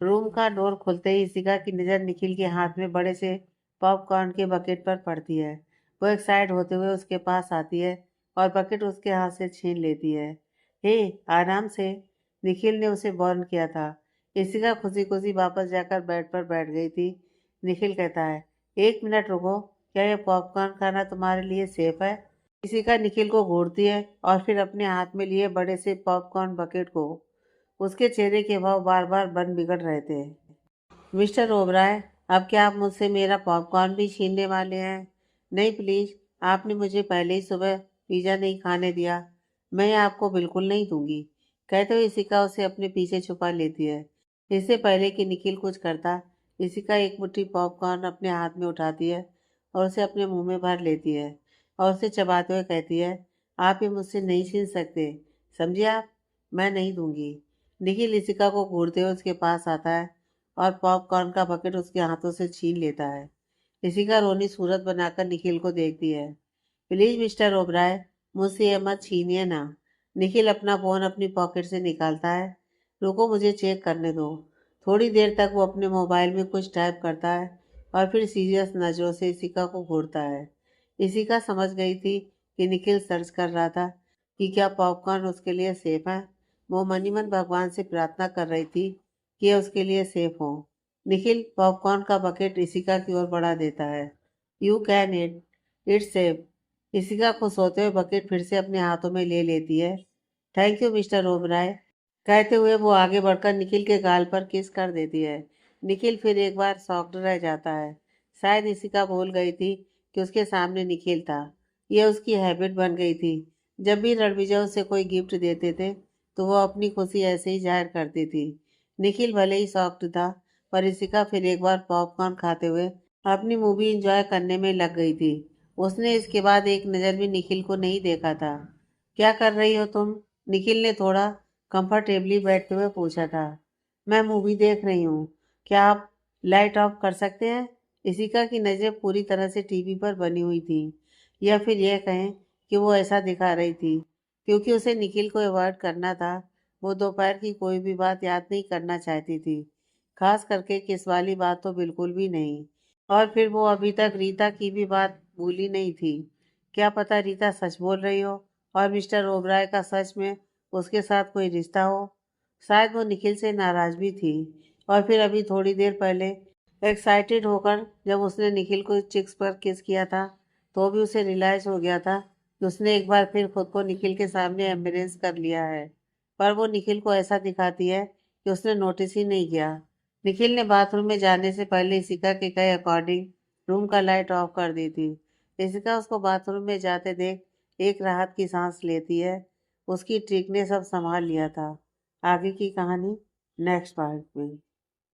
रूम का डोर खुलते ही इशिका की नज़र निखिल के हाथ में बड़े से पॉपकॉर्न के बकेट पर पड़ती है। वो एक साइड होते हुए उसके पास आती है और बकेट उसके हाथ से छीन लेती है। हे, आराम से, निखिल ने उसे वार्न किया था। इशिका खुशी खुशी वापस जाकर बेड पर बैठ गई थी। निखिल कहता है, 1 मिनट रुको, क्या ये पॉपकॉर्न खाना तुम्हारे लिए सेफ है? इशिका निखिल को घूरती है और फिर अपने हाथ में लिए बड़े से पॉपकॉर्न बकेट को। उसके चेहरे के भाव बार बार बन बिगड़ रहे थे। मिस्टर ओबराय, अब क्या आप मुझसे मेरा पॉपकॉर्न भी छीनने वाले हैं? नहीं प्लीज, आपने मुझे पहले ही सुबह पिज़्ज़ा नहीं खाने दिया। मैं आपको बिल्कुल नहीं दूंगी। कहते हुए इशिका उसे अपने पीछे छुपा लेती है। इससे पहले कि निखिल कुछ करता, इशिका एक मुट्ठी पॉपकॉर्न अपने हाथ में उठाती है और उसे अपने मुंह में भर लेती है, और उसे चबाते हुए कहती है, आप ये मुझसे नहीं छीन सकते, समझिए आप, मैं नहीं दूंगी। निखिल इशिका को घूरते हुए उसके पास आता है और पॉपकॉर्न का बकेट उसके हाथों से छीन लेता है। इशिका रोनी सूरत बनाकर निखिल को देखती है। प्लीज मिस्टर ओबराय, मुझसे ये मत छीनिए ना। निखिल अपना फोन अपनी पॉकेट से निकालता है। रुको, मुझे चेक करने दो। थोड़ी देर तक वो अपने मोबाइल में कुछ टाइप करता है और फिर सीरियस नज़रों से इशिका को घूरता है। इशिका समझ गई थी कि निखिल सर्च कर रहा था कि क्या पॉपकॉर्न उसके लिए सेफ है। वो मनी मन भगवान से प्रार्थना कर रही थी कि यह उसके लिए सेफ हो। निखिल पॉपकॉर्न का बकेट इशिका की ओर बढ़ा देता है। You can it, it's safe. Ishika खुश होते हुए बकेट फिर से अपने हाथों में ले लेती है। थैंक यू मिस्टर ओबराय, कहते हुए वो आगे बढ़कर निखिल के गाल पर किस कर देती है। निखिल फिर एक बार शॉक्ड रह जाता है। शायद इशिका भूल गई थी कि उसके सामने निखिल था। यह उसकी हैबिट बन गई थी। जब भी रणविजय उसे कोई गिफ्ट देते थे तो वो अपनी खुशी ऐसे ही जाहिर करती थी। निखिल भले ही शॉक्ड था, पर इशिका फिर एक बार पॉपकॉर्न खाते हुए अपनी मूवी एंजॉय करने में लग गई थी। उसने इसके बाद एक नज़र भी निखिल को नहीं देखा था। क्या कर रही हो तुम? निखिल ने थोड़ा कंफर्टेबली बैठते हुए पूछा था। मैं मूवी देख रही हूँ। क्या आप लाइट ऑफ कर सकते हैं? इशिका की नज़रें पूरी तरह से टीवी पर बनी हुई थी, या फिर यह कहें कि वो ऐसा दिखा रही थी क्योंकि उसे निखिल को अवॉइड करना था। वो दोपहर की कोई भी बात याद नहीं करना चाहती थी, खास करके किस वाली बात तो बिल्कुल भी नहीं। और फिर वो अभी तक रीता की भी बात भूली नहीं थी। क्या पता रीता सच बोल रही हो और मिस्टर ओबराय का सच में उसके साथ कोई रिश्ता हो। शायद वो निखिल से नाराज भी थी। और फिर अभी थोड़ी देर पहले एक्साइटेड होकर जब उसने निखिल को चिक्स पर किस किया था, तो भी उसे रियलाइज हो गया था कि उसने एक बार फिर खुद को निखिल के सामने एम्बेरेस कर लिया है। पर वो निखिल को ऐसा दिखाती है कि उसने नोटिस ही नहीं किया। निखिल ने बाथरूम में जाने से पहले इशिका के कहे अकॉर्डिंग रूम का लाइट ऑफ कर दी थी। इशिका उसको बाथरूम में जाते देख एक राहत की सांस लेती है। उसकी ट्रिक ने सब संभाल लिया था। आगे की कहानी नेक्स्ट पार्ट में।